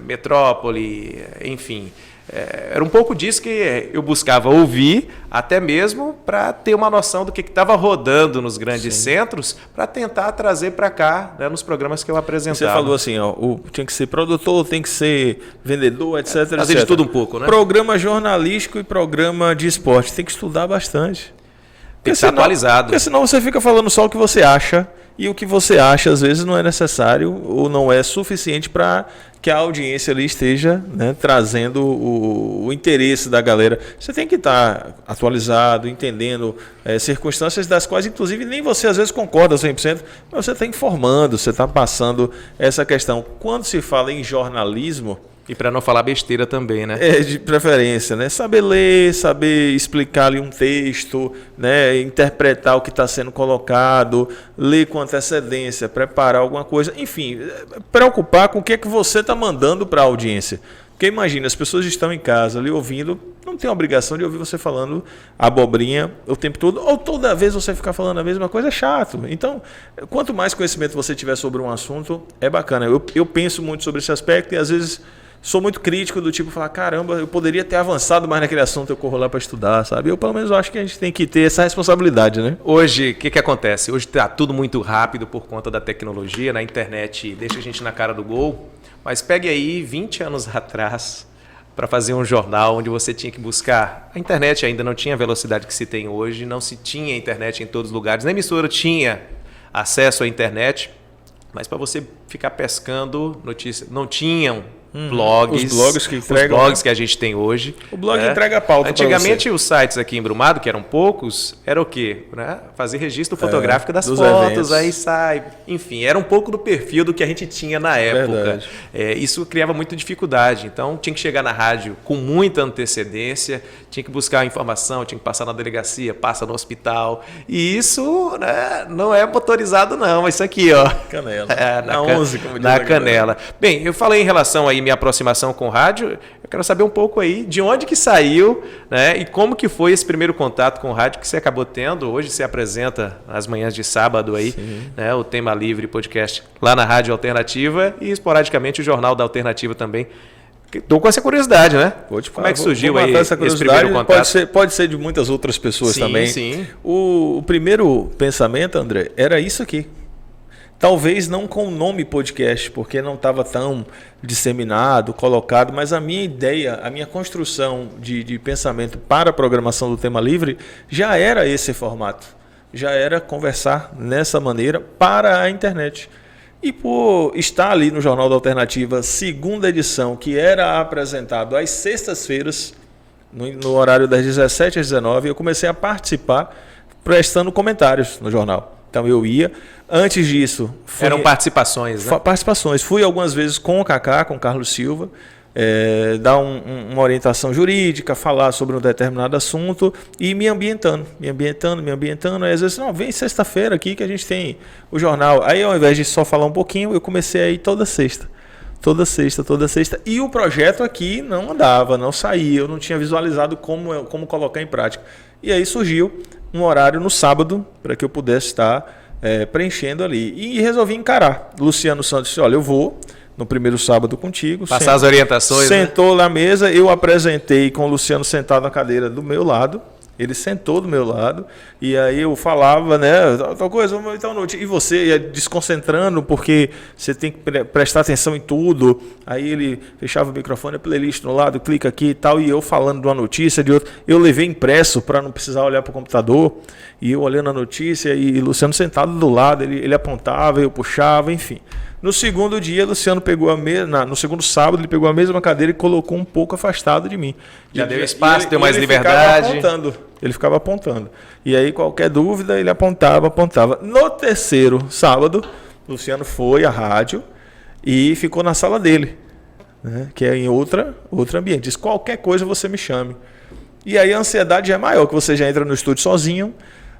Metrópole, enfim... era um pouco disso que eu buscava ouvir, até mesmo para ter uma noção do que estava rodando nos grandes centros, para tentar trazer para cá, né, nos programas que eu apresentava. Você falou assim, tinha que ser produtor, tem que ser vendedor, etc. Fazer de tudo um pouco, né? Programa jornalístico e programa de esporte, tem que estudar bastante. Tem que estar atualizado. Porque senão você fica falando só o que você acha, e o que você acha às vezes não é necessário ou não é suficiente para que a audiência ali esteja, né, trazendo o interesse da galera. Você tem que estar atualizado, entendendo circunstâncias das quais, inclusive, nem você às vezes concorda 100%, mas você está informando, você está passando essa questão. Quando se fala em jornalismo... E para não falar besteira também, né? De preferência, né? Saber ler, saber explicar ali um texto, né? Interpretar o que está sendo colocado, ler com antecedência, preparar alguma coisa, enfim, preocupar com o que é que você está mandando para a audiência. Porque imagina, as pessoas estão em casa ali ouvindo, não tem a obrigação de ouvir você falando abobrinha o tempo todo, ou toda vez você ficar falando a mesma coisa, é chato. Então, quanto mais conhecimento você tiver sobre um assunto, é bacana. Eu penso muito sobre esse aspecto e às vezes... sou muito crítico do tipo, falar, caramba, eu poderia ter avançado mais naquele assunto, eu corro lá para estudar, sabe? Eu, pelo menos, acho que a gente tem que ter essa responsabilidade, né? Hoje, o que acontece? Hoje está tudo muito rápido por conta da tecnologia, na internet deixa a gente na cara do gol, mas pegue aí 20 anos atrás para fazer um jornal onde você tinha que buscar. A internet ainda não tinha a velocidade que se tem hoje, não se tinha internet em todos os lugares, nem emissora tinha acesso à internet, mas para você ficar pescando notícias, não tinham blogs, os blogs que entregam, os blogs que a gente tem hoje. O blog entrega a pauta. Antigamente os sites aqui em Brumado, que eram poucos, era o quê? Né? Fazer registro fotográfico das fotos, eventos. Aí sai. Enfim, era um pouco do perfil do que a gente tinha na época. Isso criava muita dificuldade. Então tinha que chegar na rádio com muita antecedência, tinha que buscar informação, tinha que passar na delegacia, passa no hospital. E isso, né, não é motorizado, não. Isso aqui, ó. Canela. Na 11, como diz na canela. Bem, eu falei em relação aí minha aproximação com o rádio, eu quero saber um pouco aí de onde que saiu, né, e como que foi esse primeiro contato com o rádio que você acabou tendo. Hoje você apresenta nas manhãs de sábado aí, né, o Tema Livre podcast lá na Rádio Alternativa e esporadicamente o Jornal da Alternativa também. Estou com essa curiosidade, né? Como é que surgiu aí essa esse primeiro contato? Pode ser de muitas outras pessoas também. Sim. O primeiro pensamento, André, era isso aqui. Talvez não com o nome podcast, porque não estava tão disseminado, colocado, mas a minha ideia, a minha construção de pensamento para a programação do Tema Livre já era esse formato. Já era conversar nessa maneira para a internet. E por estar ali no Jornal da Alternativa, segunda edição, que era apresentado às sextas-feiras, no horário das 17 às 19, eu comecei a participar prestando comentários no jornal. Então eu ia. Antes disso... Eram participações, né? Participações. Fui algumas vezes com o Kaká, com o Carlos Silva, dar uma orientação jurídica, falar sobre um determinado assunto e me ambientando. Aí às vezes, não, vem sexta-feira aqui que a gente tem o jornal. Aí ao invés de só falar um pouquinho, eu comecei a ir toda sexta. Toda sexta. E o projeto aqui não andava, não saía. Eu não tinha visualizado como colocar em prática. E aí surgiu um horário no sábado para que eu pudesse estar preenchendo ali. E resolvi encarar. Luciano Santos disse, olha, eu vou no primeiro sábado contigo. Passar as orientações. Sentou na mesa, eu apresentei com o Luciano sentado na cadeira do meu lado. Ele sentou do meu lado e aí eu falava, né, tal coisa, então noite. E você ia desconcentrando porque você tem que prestar atenção em tudo. Aí ele fechava o microfone, a playlist no lado, clica aqui e tal, e eu falando de uma notícia, de outra. Eu levei impresso para não precisar olhar para o computador, e eu olhando a notícia e Luciano sentado do lado, ele apontava, eu puxava, enfim. No segundo dia, Luciano pegou no segundo sábado, ele pegou a mesma cadeira e colocou um pouco afastado de mim. Já deu espaço, deu mais liberdade. Ele ficava apontando. E aí, qualquer dúvida, ele apontava. No terceiro sábado, Luciano foi à rádio e ficou na sala dele, né, que é em outro ambiente. Diz, qualquer coisa você me chame. E aí a ansiedade já é maior, que você já entra no estúdio sozinho.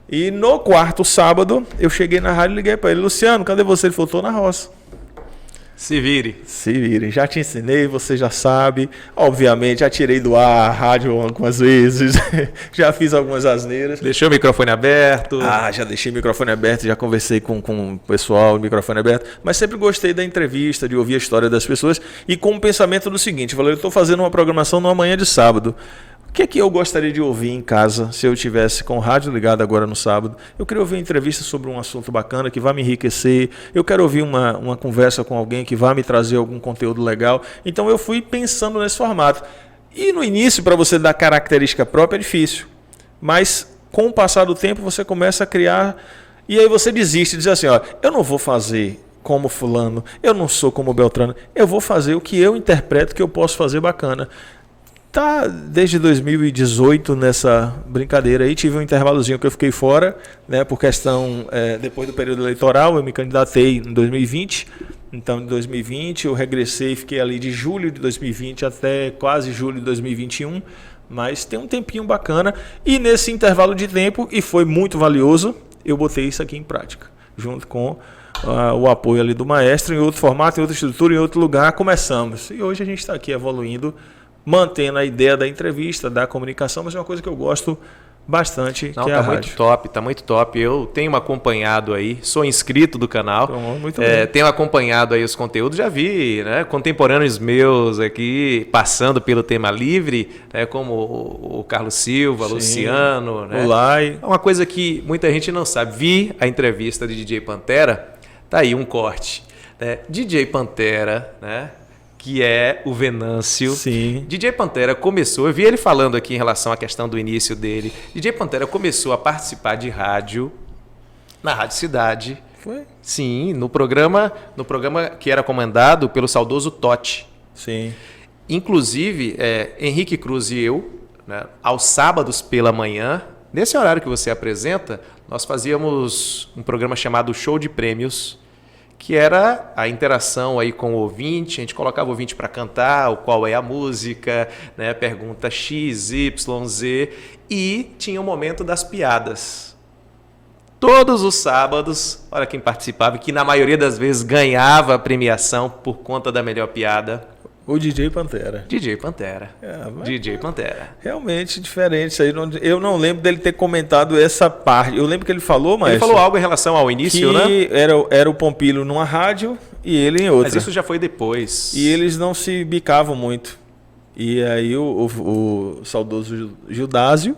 E no quarto sábado, eu cheguei na rádio e liguei para ele. Luciano, cadê você? Ele falou, tô na roça. Se vire. Já te ensinei, você já sabe. Obviamente, já tirei do ar a rádio algumas vezes. Já fiz algumas asneiras. Deixou o microfone aberto? Já deixei o microfone aberto, já conversei com o pessoal, o microfone aberto. Mas sempre gostei da entrevista, de ouvir a história das pessoas. E com o pensamento do seguinte, eu estou fazendo uma programação numa manhã de sábado. O que é que eu gostaria de ouvir em casa se eu tivesse com o rádio ligado agora no sábado? Eu queria ouvir uma entrevista sobre um assunto bacana que vai me enriquecer. Eu quero ouvir uma conversa com alguém que vai me trazer algum conteúdo legal. Então eu fui pensando nesse formato. E no início, para você dar característica própria, é difícil. Mas com o passar do tempo, você começa a criar... E aí você desiste, diz assim, ó, eu não vou fazer como fulano, eu não sou como Beltrano, eu vou fazer o que eu interpreto que eu posso fazer bacana. Tá, desde 2018 nessa brincadeira aí, tive um intervalozinho que eu fiquei fora, né, por questão, depois do período eleitoral, eu me candidatei em 2020, então em 2020 eu regressei, fiquei ali de julho de 2020 até quase julho de 2021, mas tem um tempinho bacana, e nesse intervalo de tempo, e foi muito valioso, eu botei isso aqui em prática, junto com o apoio ali do maestro, em outro formato, em outra estrutura, em outro lugar, começamos, e hoje a gente está aqui evoluindo, mantendo a ideia da entrevista, da comunicação, mas é uma coisa que eu gosto bastante, que é a rádio. Tá muito top. Eu tenho acompanhado aí, sou inscrito do canal, muito bem. Tenho acompanhado aí os conteúdos, já vi, né, contemporâneos meus aqui passando pelo Tema Livre, né, como o Carlos Silva, sim, Luciano, né? O Lai. É uma coisa que muita gente não sabe. Vi a entrevista de DJ Pantera, tá aí um corte, né? DJ Pantera, né? Que é o Venâncio. Sim. DJ Pantera começou, eu vi ele falando aqui em relação à questão do início dele. DJ Pantera começou a participar de rádio, na Rádio Cidade. Foi? Sim, no programa que era comandado pelo saudoso Totti. Sim. Inclusive, Henrique Cruz e eu, né, aos sábados pela manhã, nesse horário que você apresenta, nós fazíamos um programa chamado Show de Prêmios, que era a interação aí com o ouvinte, a gente colocava o ouvinte para cantar, qual é a música, né, pergunta X, Y, Z, e tinha o momento das piadas. Todos os sábados, olha quem participava, que na maioria das vezes ganhava a premiação por conta da melhor piada. O DJ Pantera. DJ Pantera. DJ Pantera. Realmente diferente isso aí. Eu não lembro dele ter comentado essa parte. Eu lembro que ele falou, mas... Ele falou algo em relação ao início, né? Que era o Pompilho numa rádio e ele em outra. Mas isso já foi depois. E eles não se bicavam muito. E aí o saudoso Gildásio,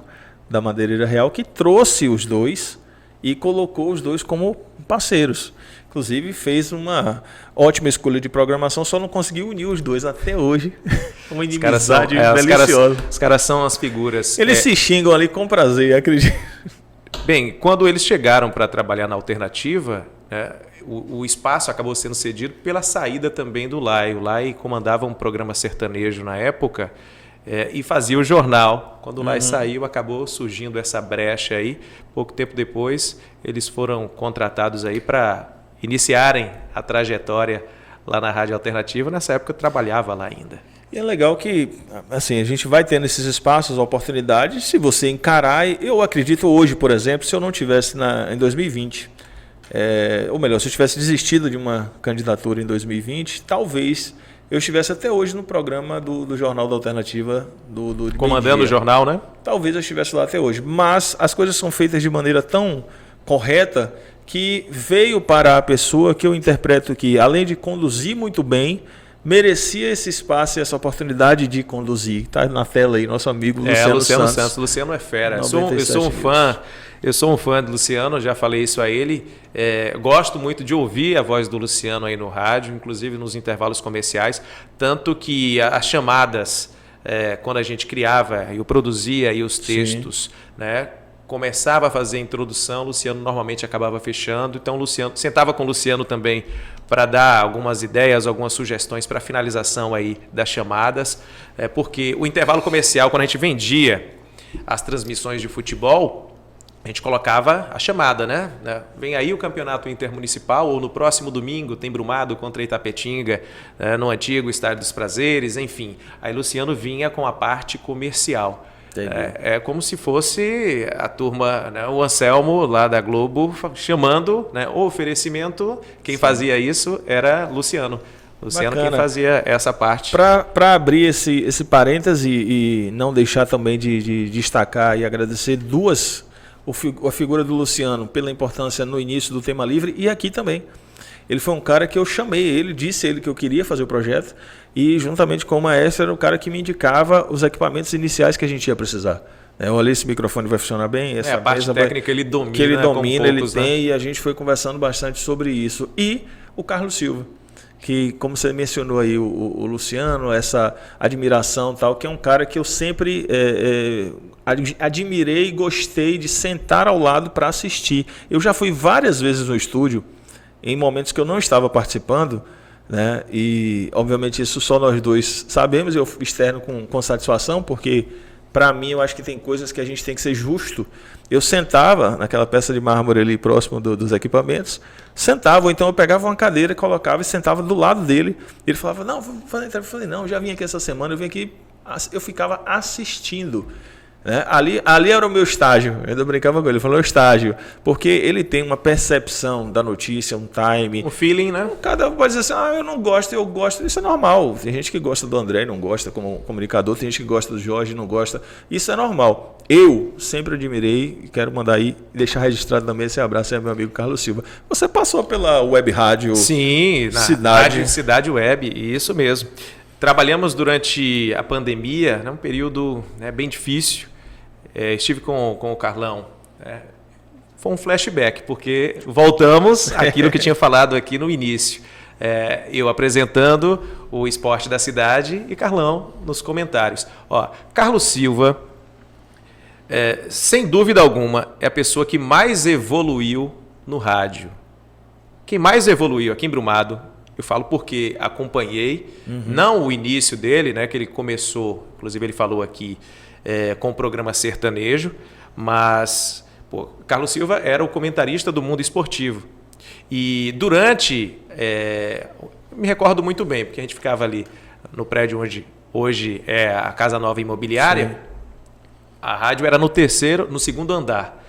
da Madeireira Real, que trouxe os dois e colocou os dois como parceiros. Inclusive fez uma ótima escolha de programação, só não conseguiu unir os dois até hoje. Uma inimizade deliciosa. Os caras são as figuras. Eles se xingam ali com prazer, acredito. Bem, quando eles chegaram para trabalhar na Alternativa, o espaço acabou sendo cedido pela saída também do Lai. O Lai comandava um programa sertanejo na época e fazia o jornal. Quando o Lai saiu, acabou surgindo essa brecha aí. Pouco tempo depois, eles foram contratados aí para iniciarem a trajetória lá na Rádio Alternativa. Nessa época eu trabalhava lá ainda. E é legal que assim, a gente vai tendo esses espaços, oportunidades, se você encarar. Eu acredito hoje, por exemplo, se eu não tivesse em 2020, ou melhor, se eu tivesse desistido de uma candidatura em 2020, talvez eu estivesse até hoje no programa do Jornal da Alternativa. Comandando o jornal, né? Talvez eu estivesse lá até hoje. Mas as coisas são feitas de maneira tão correta que veio para a pessoa que eu interpreto que, além de conduzir muito bem, merecia esse espaço e essa oportunidade de conduzir. Está na tela aí, nosso amigo Luciano Santos. Luciano é fera. Eu sou um fã de Luciano, já falei isso a ele. Gosto muito de ouvir a voz do Luciano aí no rádio, inclusive nos intervalos comerciais. Tanto que as chamadas, quando a gente criava e produzia aí os textos, né? Começava a fazer a introdução, o Luciano normalmente acabava fechando. Então, Luciano sentava com o Luciano também para dar algumas ideias, algumas sugestões para a finalização aí das chamadas. Porque o intervalo comercial, quando a gente vendia as transmissões de futebol, a gente colocava a chamada, né? Vem aí o campeonato intermunicipal, ou no próximo domingo tem Brumado contra Itapetinga, no antigo Estádio dos Prazeres, enfim. Aí Luciano vinha com a parte comercial. É como se fosse a turma, né, o Anselmo lá da Globo chamando, né, o oferecimento. Quem fazia isso era Luciano. Luciano quem fazia essa parte. Para abrir esse parêntese e não deixar também de destacar e agradecer a figura do Luciano pela importância no início do Tema Livre e aqui também. Ele foi um cara que eu chamei disse a ele que eu queria fazer o projeto e juntamente com o maestro era o cara que me indicava os equipamentos iniciais que a gente ia precisar. Olha, esse microfone vai funcionar bem, essa a parte técnica ele domina. Que ele domina, poucos, ele tem, e a gente foi conversando bastante sobre isso. E o Carlos Silva, que como você mencionou aí, o Luciano, essa admiração tal, que é um cara que eu sempre admirei e gostei de sentar ao lado para assistir. Eu já fui várias vezes no estúdio, em momentos que eu não estava participando, né? E obviamente isso só nós dois sabemos, eu externo com satisfação, porque para mim eu acho que tem coisas que a gente tem que ser justo. Eu sentava naquela peça de mármore ali próximo dos equipamentos, sentava, ou então eu pegava uma cadeira, colocava e sentava do lado dele. Ele falava, não, vou fazer entrevista. Eu falei, não, já vim aqui essa semana, eu ficava assistindo. Ali era o meu estágio, eu ainda brincava com ele, falou estágio, porque ele tem uma percepção da notícia, um time, um feeling, né? Cada um pode dizer assim, eu não gosto, eu gosto, isso é normal. Tem gente que gosta do André e não gosta como comunicador, tem gente que gosta do Jorge e não gosta, isso é normal. Eu sempre admirei e quero mandar aí, deixar registrado também esse abraço aí, meu amigo Carlos Silva. Você passou pela web rádio? Sim, Cidade Web, isso mesmo. Trabalhamos durante a pandemia, um período bem difícil. Estive com o Carlão. Foi um flashback, porque voltamos àquilo que tinha falado aqui no início. Eu apresentando o esporte da cidade e Carlão nos comentários. Carlos Silva, sem dúvida alguma, é a pessoa que mais evoluiu no rádio. Quem mais evoluiu aqui em Brumado, eu falo porque acompanhei, não o início dele, que ele começou, inclusive ele falou aqui, com o programa sertanejo, mas Carlos Silva era o comentarista do mundo esportivo. E durante, me recordo muito bem, porque a gente ficava ali no prédio onde hoje é a Casa Nova Imobiliária. Sim. A rádio era no segundo andar.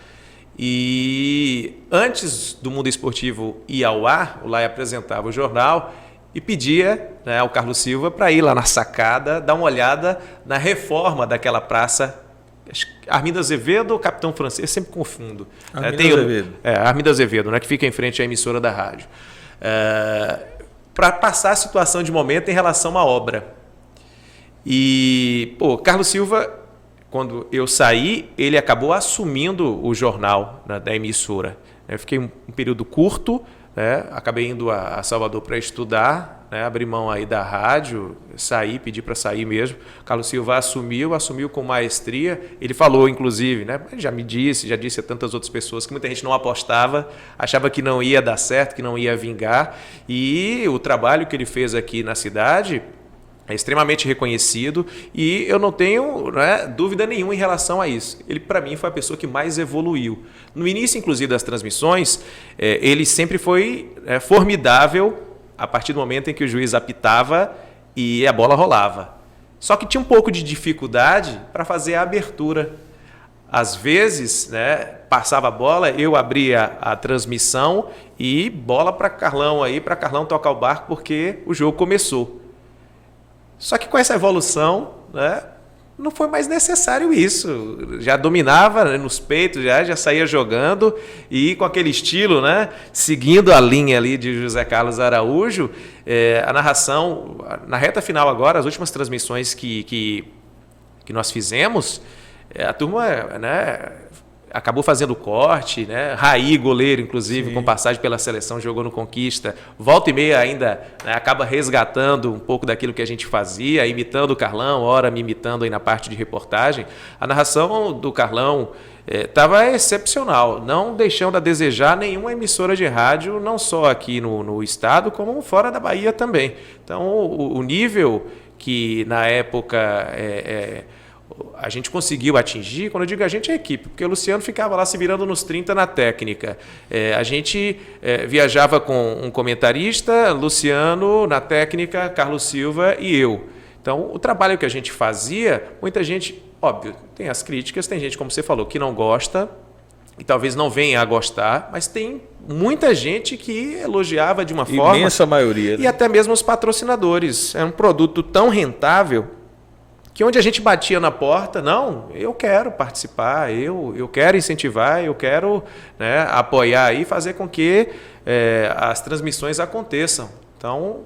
E antes do mundo esportivo ir ao ar, o Lai apresentava o jornal e pedia, né, ao Carlos Silva para ir lá na sacada, dar uma olhada na reforma daquela praça. Armindo Azevedo ou Capitão Francês? Eu sempre confundo. Armindo Azevedo, né, que fica em frente à emissora da rádio. Para passar a situação de momento em relação à obra. E, Carlos Silva, quando eu saí, ele acabou assumindo o jornal, né, da emissora. Eu fiquei um período curto, né, acabei indo a Salvador para estudar, né, abri mão aí da rádio, saí, pedi para sair mesmo. Carlos Silva assumiu com maestria. Ele falou, inclusive, né, já disse a tantas outras pessoas que muita gente não apostava, achava que não ia dar certo, que não ia vingar. E o trabalho que ele fez aqui na cidade é extremamente reconhecido e eu não tenho, né, dúvida nenhuma em relação a isso. Ele, para mim, foi a pessoa que mais evoluiu. No início, inclusive, das transmissões, ele sempre foi formidável a partir do momento em que o juiz apitava e a bola rolava. Só que tinha um pouco de dificuldade para fazer a abertura. Às vezes, né, passava a bola, eu abria a transmissão e bola para Carlão tocar o barco porque o jogo começou. Só que com essa evolução, né, não foi mais necessário isso. Já dominava, né, nos peitos, já saía jogando e com aquele estilo, né, seguindo a linha ali de José Carlos Araújo, a narração, na reta final agora, as últimas transmissões que nós fizemos, a turma, né, acabou fazendo corte, né? Raí, goleiro, inclusive, sim, com passagem pela seleção, jogou no Conquista. Volta e meia ainda, né, acaba resgatando um pouco daquilo que a gente fazia, imitando o Carlão, ora me imitando aí na parte de reportagem. A narração do Carlão estava excepcional, não deixando a desejar nenhuma emissora de rádio, não só aqui no estado, como fora da Bahia também. Então, o nível que na época a gente conseguiu atingir, quando eu digo a gente, é a equipe, porque o Luciano ficava lá se virando nos 30 na técnica. A gente viajava com um comentarista, Luciano na técnica, Carlos Silva e eu. Então, o trabalho que a gente fazia, muita gente, óbvio, tem as críticas, tem gente, como você falou, que não gosta e talvez não venha a gostar, mas tem muita gente que elogiava de uma forma... Imensa maioria. Né? E até mesmo os patrocinadores. É um produto tão rentável que onde a gente batia na porta, não, eu quero participar, eu quero incentivar, eu quero, né, apoiar e fazer com que as transmissões aconteçam. Então,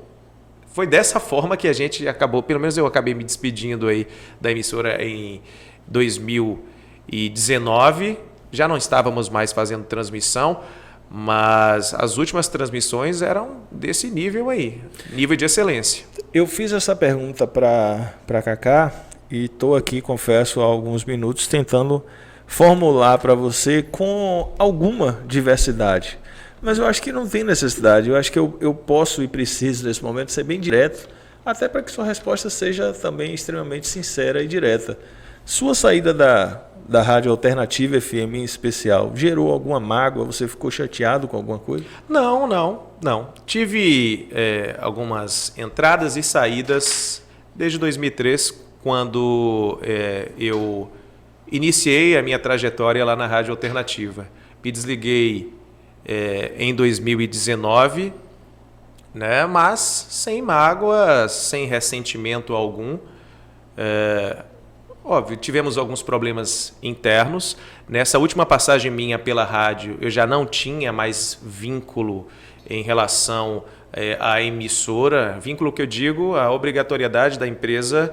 foi dessa forma que a gente acabou, pelo menos eu acabei me despedindo aí da emissora em 2019, já não estávamos mais fazendo transmissão, mas as últimas transmissões eram desse nível aí, nível de excelência. Eu fiz essa pergunta para Cacá e estou aqui, confesso, há alguns minutos tentando formular para você com alguma diversidade. Mas eu acho que não tem necessidade. Eu acho que eu posso e preciso, nesse momento, ser bem direto, até para que sua resposta seja também extremamente sincera e direta. Sua saída da Rádio Alternativa FM em especial, gerou alguma mágoa? Você ficou chateado com alguma coisa? Não. Tive algumas entradas e saídas desde 2003, quando eu iniciei a minha trajetória lá na Rádio Alternativa. Me desliguei em 2019, né, mas sem mágoa, sem ressentimento algum. Óbvio, tivemos alguns problemas internos. Nessa última passagem minha pela rádio, eu já não tinha mais vínculo em relação à emissora. Vínculo que eu digo, a obrigatoriedade da empresa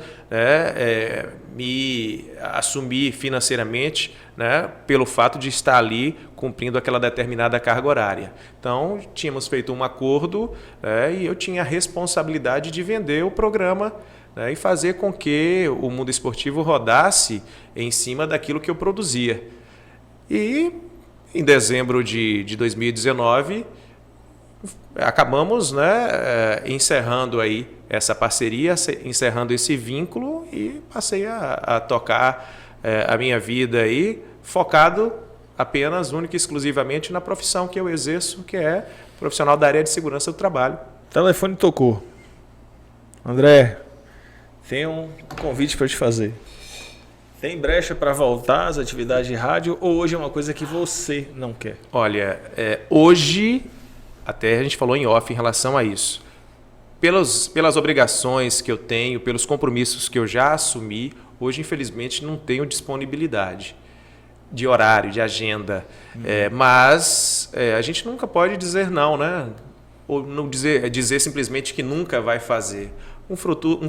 me assumir financeiramente, né, pelo fato de estar ali cumprindo aquela determinada carga horária. Então, tínhamos feito um acordo e eu tinha a responsabilidade de vender o programa, né, e fazer com que o mundo esportivo rodasse em cima daquilo que eu produzia. E em dezembro de 2019, acabamos, né, encerrando aí essa parceria, encerrando esse vínculo e passei a tocar a minha vida aí, focado apenas, única e exclusivamente na profissão que eu exerço, que é profissional da área de segurança do trabalho. O telefone tocou. André, tem um convite para te fazer. Tem brecha para voltar às atividades de rádio ou hoje é uma coisa que você não quer? Olha, hoje, até a gente falou em off em relação a isso, pelas obrigações que eu tenho, pelos compromissos que eu já assumi, hoje, infelizmente, não tenho disponibilidade de horário, de agenda. Mas a gente nunca pode dizer não, né? Ou não dizer simplesmente que nunca vai fazer. Um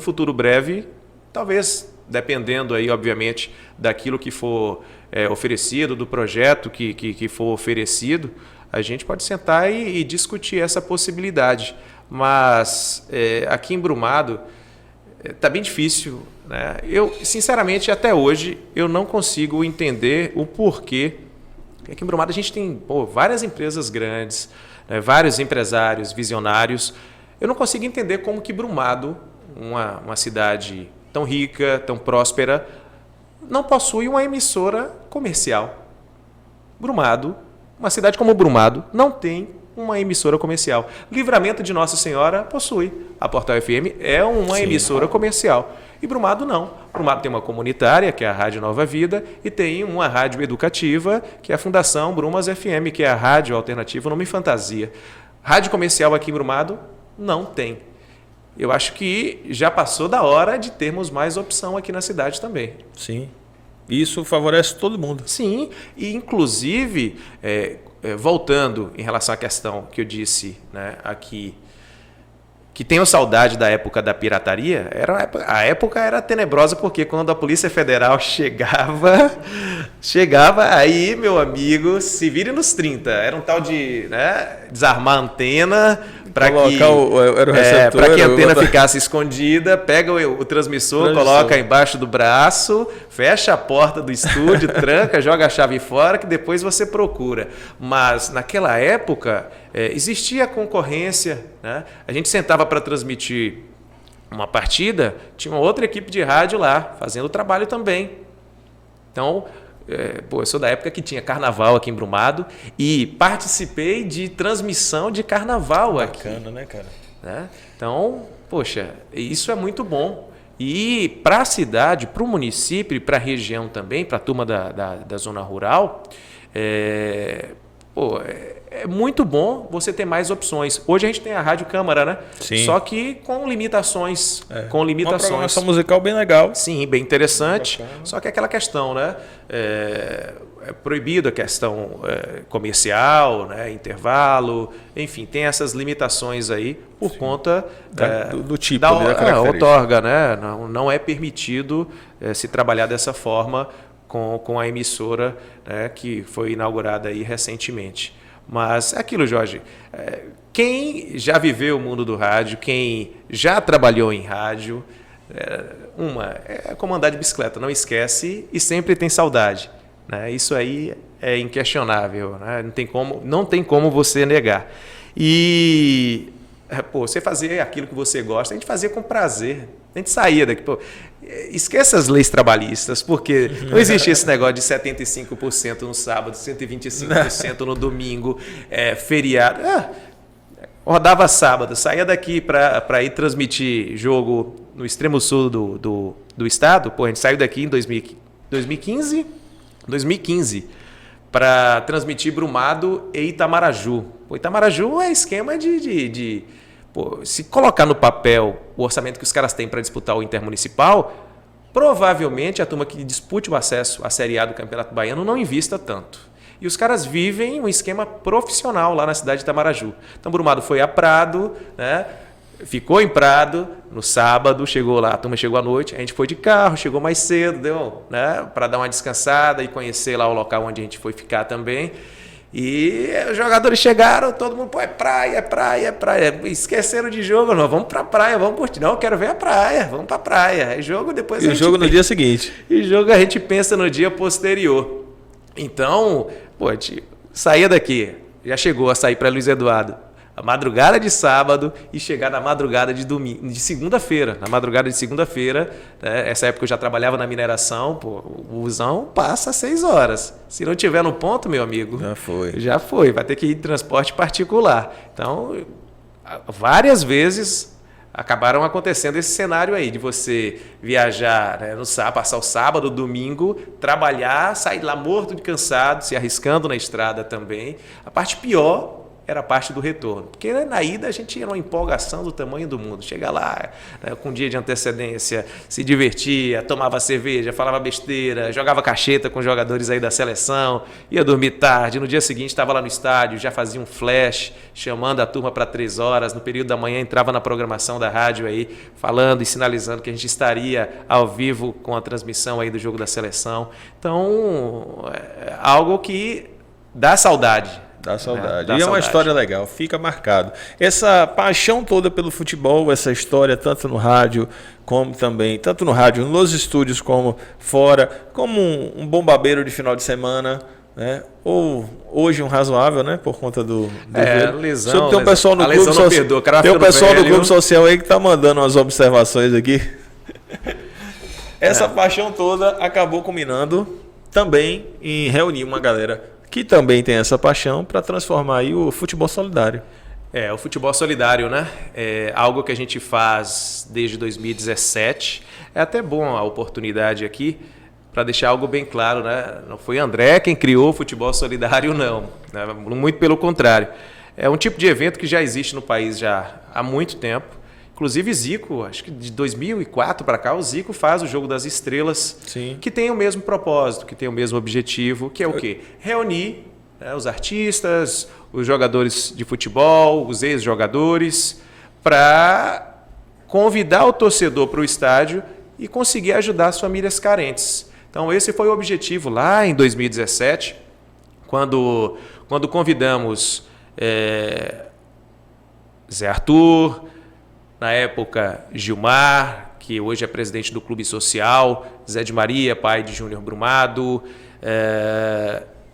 futuro breve, talvez, dependendo aí, obviamente, daquilo que for oferecido, do projeto que for oferecido, a gente pode sentar e discutir essa possibilidade. Mas aqui em Brumado está bem difícil, né? Eu, sinceramente, até hoje, eu não consigo entender o porquê. Aqui em Brumado a gente tem várias empresas grandes, né? Vários empresários, visionários. Eu não consigo entender como que Brumado, uma cidade tão rica, tão próspera, não possui uma emissora comercial. Brumado, uma cidade como Brumado, não tem uma emissora comercial. Livramento de Nossa Senhora possui. A Portal FM é uma emissora comercial. E Brumado não. Brumado tem uma comunitária, que é a Rádio Nova Vida, e tem uma rádio educativa, que é a Fundação Brumas FM, que é a rádio alternativa Nome Fantasia. Rádio comercial aqui em Brumado não tem. Eu acho que já passou da hora de termos mais opção aqui na cidade também. Sim. Isso favorece todo mundo. Sim, e inclusive, voltando em relação à questão que eu disse, né, aqui, que tenho saudade da época da pirataria, a época era tenebrosa, porque quando a Polícia Federal chegava aí, meu amigo, se vire nos 30. Era um tal de desarmar a antena para que a antena ficasse escondida, pega o transmissor, coloca embaixo do braço, fecha a porta do estúdio, tranca, joga a chave fora, que depois você procura. Mas naquela época existia concorrência, né? A gente sentava para transmitir uma partida, tinha uma outra equipe de rádio lá, fazendo o trabalho também. Então, eu sou da época que tinha carnaval aqui em Brumado e participei de transmissão de carnaval aqui. Bacana, né, cara? Né? Então, poxa, isso é muito bom. E para a cidade, para o município e para a região também, para a turma da zona rural, é muito bom você ter mais opções. Hoje a gente tem a Rádio Câmara, né? Sim. Só que com limitações. Uma programação musical bem legal. Sim, bem interessante. Bacana. Só que é aquela questão, né? É proibido a questão comercial, né? Intervalo, enfim, tem essas limitações aí por conta do tipo da característica. outorga, né? Não é permitido se trabalhar dessa forma com a emissora, né, que foi inaugurada aí recentemente. Mas é aquilo, Jorge, quem já viveu o mundo do rádio, quem já trabalhou em rádio, é como andar de bicicleta, não esquece e sempre tem saudade, né? Isso aí é inquestionável, né? Não tem como você negar. E você fazer aquilo que você gosta, a gente fazia com prazer. A gente saía daqui, esqueça as leis trabalhistas, porque não existe esse negócio de 75% no sábado, 125% no domingo, feriado. Rodava sábado, saía daqui para ir transmitir jogo no extremo sul do estado. A gente saiu daqui em 2015 para transmitir Brumado e Itamaraju. Itamaraju é esquema de se colocar no papel o orçamento que os caras têm para disputar o intermunicipal, provavelmente a turma que dispute o acesso à Série A do Campeonato Baiano não invista tanto. E os caras vivem um esquema profissional lá na cidade de Itamaraju. Então, Brumado foi a Prado, né? Ficou em Prado no sábado, chegou lá, a turma chegou à noite, a gente foi de carro, chegou mais cedo, né? Para dar uma descansada e conhecer lá o local onde a gente foi ficar também. E os jogadores chegaram, todo mundo, é praia. Esqueceram de jogo, não, vamos pra praia, vamos curtir. Não, eu quero ver a praia, vamos pra praia. Jogo depois. E o jogo no dia seguinte. E jogo a gente pensa no dia posterior. Então, a gente saía daqui, já chegou a sair para Luiz Eduardo a madrugada de sábado e chegar na madrugada de segunda-feira. Na madrugada de segunda-feira, né, essa época eu já trabalhava na mineração, o busão passa 6 horas. Se não tiver no ponto, meu amigo, já foi. Vai ter que ir de transporte particular. Então, várias vezes acabaram acontecendo esse cenário aí, de você viajar, né, passar o sábado, domingo, trabalhar, sair lá morto de cansado, se arriscando na estrada também. A parte pior era parte do retorno. Porque na ida a gente ia numa empolgação do tamanho do mundo. Chega lá, né, com um dia de antecedência, se divertia, tomava cerveja, falava besteira, jogava cacheta com jogadores aí da seleção, ia dormir tarde. No dia seguinte estava lá no estádio, já fazia um flash, chamando a turma para 3 horas. No período da manhã entrava na programação da rádio aí, falando e sinalizando que a gente estaria ao vivo com a transmissão aí do jogo da seleção. Então, é algo que dá saudade. Dá saudade. E é uma história legal, fica marcado. Essa paixão toda pelo futebol, essa história, tanto no rádio, como também, tanto no rádio, nos estúdios, como fora, como um bombabeiro de final de semana, né? Ou hoje um razoável, né? Por conta do lesão. Tem um pessoal no clube social. Tem um pessoal do clube social aí que tá mandando umas observações aqui. Essa paixão toda acabou culminando também em reunir uma galera que também tem essa paixão para transformar aí o futebol solidário. O futebol solidário, né? É algo que a gente faz desde 2017. É até bom a oportunidade aqui para deixar algo bem claro, né? Não foi André quem criou o futebol solidário, não. Né? Muito pelo contrário. É um tipo de evento que já existe no país já há muito tempo. Inclusive Zico, acho que de 2004 para cá, o Zico faz o Jogo das Estrelas, sim, que tem o mesmo propósito, que tem o mesmo objetivo, que é o quê? Reunir, né, os artistas, os jogadores de futebol, os ex-jogadores, para convidar o torcedor para o estádio e conseguir ajudar as famílias carentes. Então esse foi o objetivo lá em 2017, quando convidamos Zé Arthur, na época, Gilmar, que hoje é presidente do Clube Social, Zé de Maria, pai de Júnior Brumado,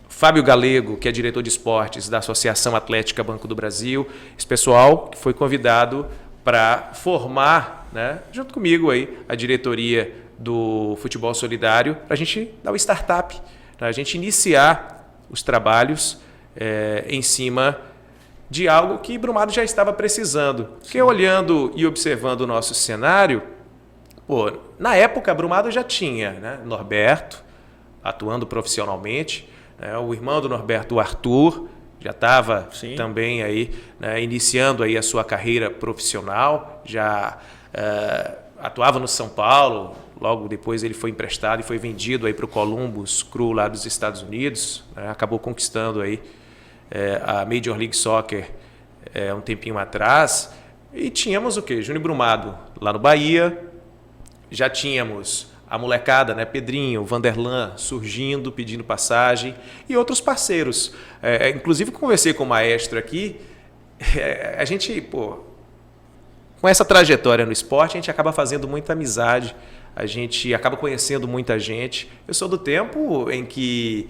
Fábio Galego, que é diretor de esportes da Associação Atlética Banco do Brasil. Esse pessoal que foi convidado para formar, né, junto comigo, aí, a diretoria do Futebol Solidário, para a gente dar o startup, para a gente iniciar os trabalhos em cima de algo que Brumado já estava precisando. Porque olhando e observando o nosso cenário, na época Brumado já tinha, né, Norberto atuando profissionalmente, né, o irmão do Norberto, o Arthur, já estava também aí, né, iniciando aí a sua carreira profissional, já atuava no São Paulo, logo depois ele foi emprestado e foi vendido aí para o Columbus Crew lá dos Estados Unidos, né, acabou conquistando aí a Major League Soccer um tempinho atrás. E tínhamos o quê? Júnior Brumado lá no Bahia, já tínhamos a molecada, né? Pedrinho, Vanderlan surgindo, pedindo passagem, e outros parceiros. Inclusive conversei com o maestro aqui, a gente, com essa trajetória no esporte, a gente acaba fazendo muita amizade, a gente acaba conhecendo muita gente. Eu sou do tempo em que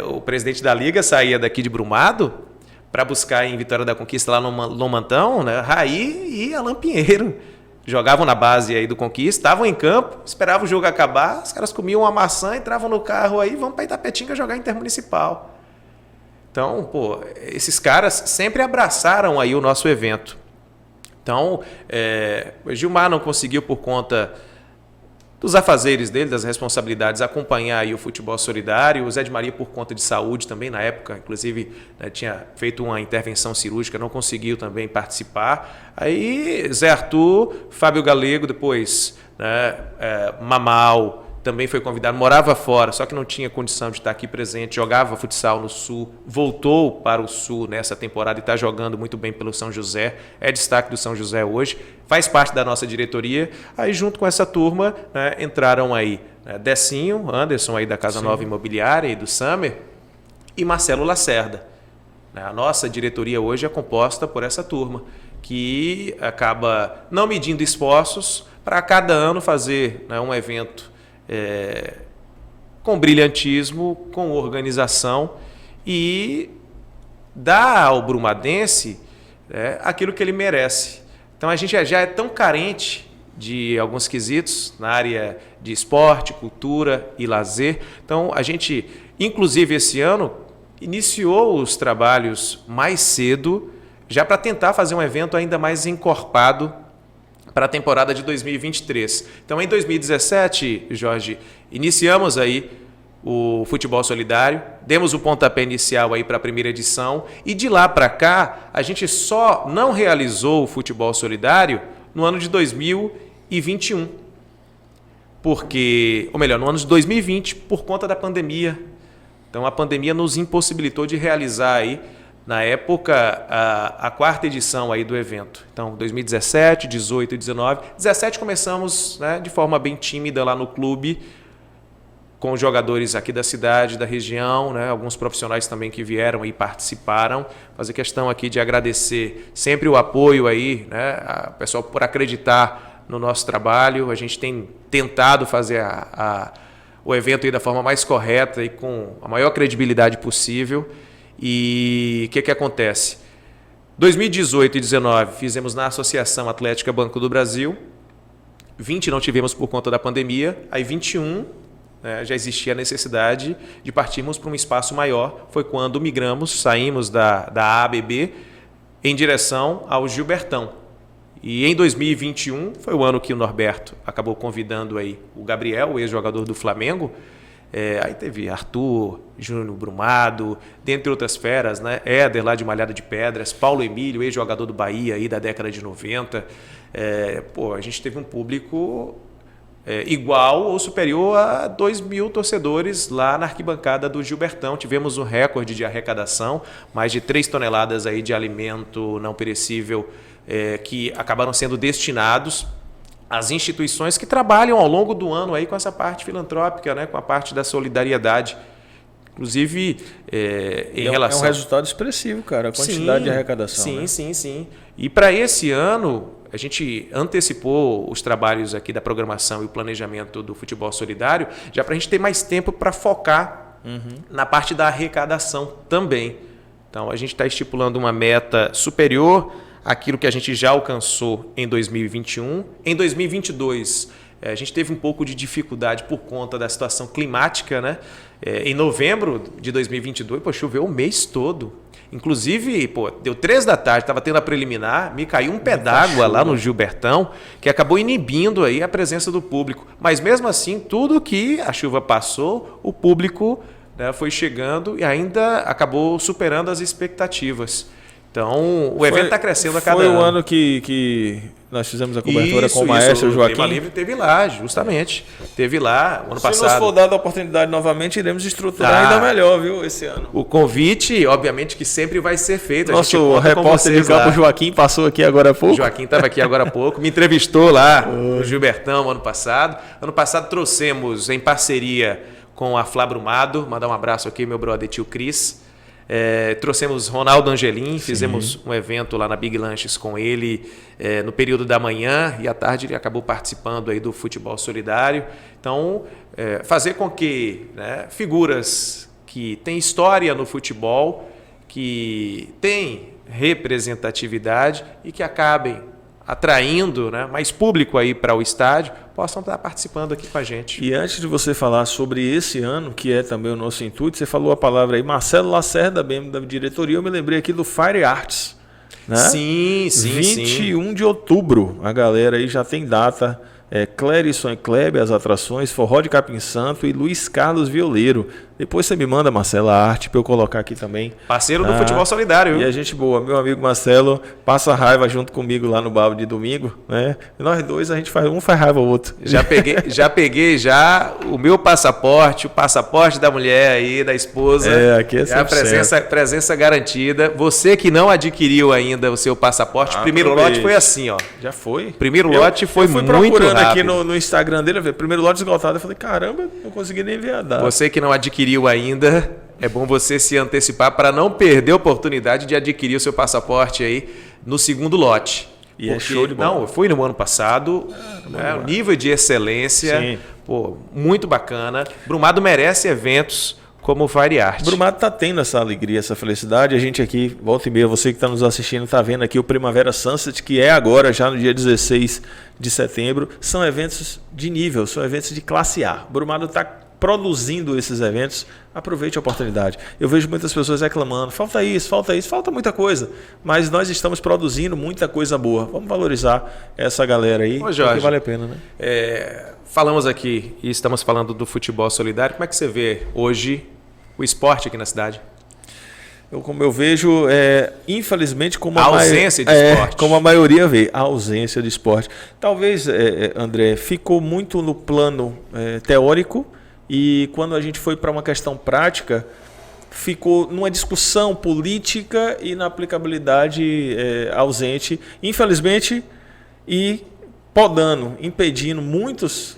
o presidente da Liga saía daqui de Brumado para buscar em Vitória da Conquista, lá no Lomantão, né? Raí e Alain Pinheiro. Jogavam na base aí do Conquista, estavam em campo, esperavam o jogo acabar, os caras comiam uma maçã, entravam no carro aí, vamos para Itapetinga jogar Intermunicipal. Então, esses caras sempre abraçaram aí o nosso evento. Então, o Gilmar não conseguiu por conta dos afazeres dele, das responsabilidades, acompanhar aí o futebol solidário. O Zé de Maria, por conta de saúde também, na época, inclusive, né, tinha feito uma intervenção cirúrgica, não conseguiu também participar. Aí, Zé Arthur, Fábio Galego, depois, né, Mamal, também foi convidado, morava fora, só que não tinha condição de estar aqui presente, jogava futsal no Sul, voltou para o Sul nessa temporada e está jogando muito bem pelo São José, é destaque do São José hoje, faz parte da nossa diretoria. Aí junto com essa turma, né, entraram aí, né, Decinho, Anderson aí da Casa Nova Imobiliária e do Summer, e Marcelo Lacerda. A nossa diretoria hoje é composta por essa turma, que acaba não medindo esforços para cada ano fazer, né, um evento com brilhantismo, com organização, e dá ao brumadense aquilo que ele merece. Então a gente já é tão carente de alguns quesitos na área de esporte, cultura e lazer. Então a gente, inclusive esse ano, iniciou os trabalhos mais cedo, já para tentar fazer um evento ainda mais encorpado para a temporada de 2023. Então, em 2017, Jorge, iniciamos aí o Futebol Solidário, demos o pontapé inicial aí para a primeira edição e de lá para cá a gente só não realizou o Futebol Solidário no ano de 2021. Porque, ou melhor, no ano de 2020 por conta da pandemia. Então a pandemia nos impossibilitou de realizar aí na época a quarta edição aí do evento. Então 2017, 18 e 19. 17 começamos, né, de forma bem tímida lá no clube, com jogadores aqui da cidade, da região, né? Alguns profissionais também que vieram e participaram. Fazer questão aqui de agradecer sempre o apoio aí, né? O pessoal por acreditar no nosso trabalho. A gente tem tentado fazer o evento aí da forma mais correta e com a maior credibilidade possível. E o que acontece? 2018 e 2019 fizemos na Associação Atlética Banco do Brasil. 20 não tivemos por conta da pandemia. Aí 21... já existia a necessidade de partirmos para um espaço maior. Foi quando migramos, saímos da ABB em direção ao Gilbertão. E em 2021 foi o ano que o Norberto acabou convidando aí o Gabriel, o ex-jogador do Flamengo. Aí teve Arthur, Júnior Brumado, dentre outras feras, né? Éder lá de Malhada de Pedras, Paulo Emílio, ex-jogador do Bahia aí da década de 90. A gente teve um público... igual ou superior a 2.000 torcedores lá na arquibancada do Gilbertão. Tivemos um recorde de arrecadação, mais de 3 toneladas aí de alimento não perecível que acabaram sendo destinados às instituições que trabalham ao longo do ano aí com essa parte filantrópica, né, com a parte da solidariedade. Inclusive, em relação... É um resultado expressivo, cara, a quantidade de arrecadação. Sim, né? sim. E para esse ano... A gente antecipou os trabalhos aqui da programação e o planejamento do Futebol Solidário, já para a gente ter mais tempo para focar na parte da arrecadação também. Então, a gente está estipulando uma meta superior àquilo que a gente já alcançou em 2021. Em 2022, a gente teve um pouco de dificuldade por conta da situação climática, né? Em novembro de 2022, choveu o mês todo. Inclusive, deu 3 da tarde, estava tendo a preliminar, me caiu um pé d'água lá no Gilbertão, que acabou inibindo aí a presença do público. Mas mesmo assim, tudo que a chuva passou, o público, né, foi chegando e ainda acabou superando as expectativas. Então, o evento está crescendo a cada ano. Foi o ano que nós fizemos a cobertura com o maestro Joaquim. O Tema Livre teve lá, justamente. Teve lá, o ano passado. Se nos for dada a oportunidade novamente, iremos estruturar ainda melhor, viu, esse ano. O convite, obviamente, que sempre vai ser feito. Nosso repórter de campo, Joaquim, passou aqui agora há pouco. O Joaquim estava aqui agora há pouco, me entrevistou lá no Gilbertão ano passado. Ano passado trouxemos, em parceria com a Flá Brumado, mandar um abraço aqui, meu brother tio Cris. Trouxemos Ronaldo Angelim, fizemos um evento lá na Big Lanches com ele no período da manhã e à tarde ele acabou participando aí do Futebol Solidário. Então, fazer com que, né, figuras que têm história no futebol, que têm representatividade e que acabem atraindo, né, mais público aí para o estádio, possam estar participando aqui com a gente. E antes de você falar sobre esse ano, que é também o nosso intuito, você falou a palavra aí, Marcelo Lacerda, membro da diretoria, eu me lembrei aqui do Fire Arts. Né? Sim. 21 de outubro, a galera aí já tem data. Clérison e Kleber, as atrações, Forró de Capim Santo e Luiz Carlos Violeiro. Depois você me manda, Marcelo, a arte para eu colocar aqui também. Parceiro do Futebol Solidário. E a gente boa, meu amigo Marcelo, passa raiva junto comigo lá no bar de domingo, né? E nós dois, a gente faz raiva ao outro. Já peguei o meu passaporte, o passaporte da mulher aí, da esposa. Aqui é a presença garantida. Você que não adquiriu ainda o seu passaporte, o primeiro lote foi assim, ó. Já foi? Primeiro lote foi muito rápido. Procurando aqui no Instagram dele, primeiro lote esgotado, eu falei, caramba, não consegui nem ver a data. Você que não adquiriu ainda, é bom você se antecipar para não perder a oportunidade de adquirir o seu passaporte aí no segundo lote. E é show de bola. Não, eu fui no ano passado, o nível de excelência, muito bacana. Brumado merece eventos como o Fire Art. Brumado está tendo essa alegria, essa felicidade. A gente aqui, volta e meia, você que está nos assistindo, está vendo aqui o Primavera Sunset, que é agora, já no dia 16 de setembro. São eventos de nível, são eventos de classe A. Brumado está produzindo esses eventos, aproveite a oportunidade. Eu vejo muitas pessoas reclamando, falta isso, falta muita coisa, mas nós estamos produzindo muita coisa boa. Vamos valorizar essa galera aí, porque vale a pena, né? Falamos aqui e estamos falando do futebol solidário. Como é que você vê hoje o esporte aqui na cidade? Como eu vejo, infelizmente, como a ausência de esporte. Como a maioria vê, a ausência de esporte. Talvez, André, ficou muito no plano teórico e quando a gente foi para uma questão prática, ficou numa discussão política e na aplicabilidade ausente, infelizmente, e podando, impedindo muitos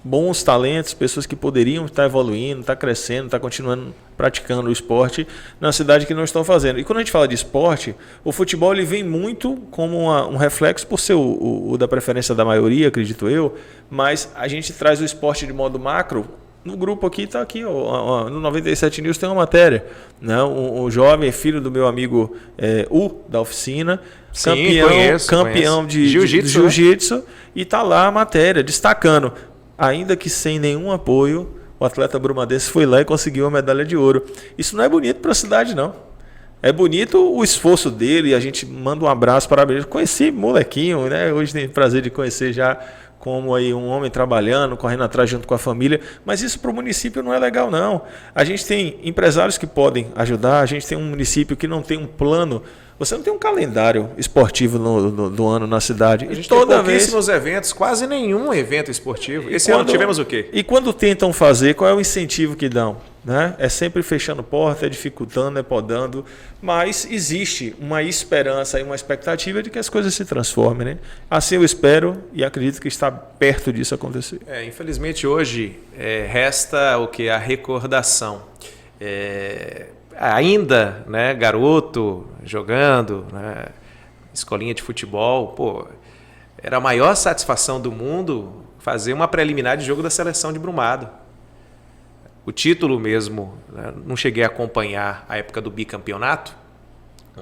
bons talentos, pessoas que poderiam estar evoluindo, estar crescendo, estar continuando praticando o esporte na cidade que não estão fazendo. E quando a gente fala de esporte, o futebol ele vem muito como um reflexo por ser o da preferência da maioria, acredito eu, mas a gente traz o esporte de modo macro. No grupo aqui está aqui, no 97 News tem uma matéria, né? Um jovem filho do meu amigo da oficina, Sim, campeão de jiu-jitsu, né? E está lá a matéria destacando. Ainda que sem nenhum apoio, o atleta brumadense foi lá e conseguiu a medalha de ouro. Isso não é bonito para a cidade, não. É bonito o esforço dele, a gente manda um abraço, parabéns. Conheci molequinho, né? Hoje tem o prazer de conhecer já como aí um homem trabalhando, correndo atrás junto com a família, mas isso para o município não é legal, não. A gente tem empresários que podem ajudar, a gente tem um município que não tem um plano. Você não tem um calendário esportivo do ano na cidade. A gente tem pouquíssimos eventos, quase nenhum evento esportivo. Esse ano tivemos o quê? E quando tentam fazer, qual é o incentivo que dão? Né? É sempre fechando porta, é dificultando, é podando. Mas existe uma esperança e uma expectativa de que as coisas se transformem. Né? Assim eu espero e acredito que está perto disso acontecer. Infelizmente hoje resta o que? A recordação. Ainda, né, garoto, jogando, né, escolinha de futebol, era a maior satisfação do mundo fazer uma preliminar de jogo da seleção de Brumado. O título mesmo, né, não cheguei a acompanhar a época do bicampeonato,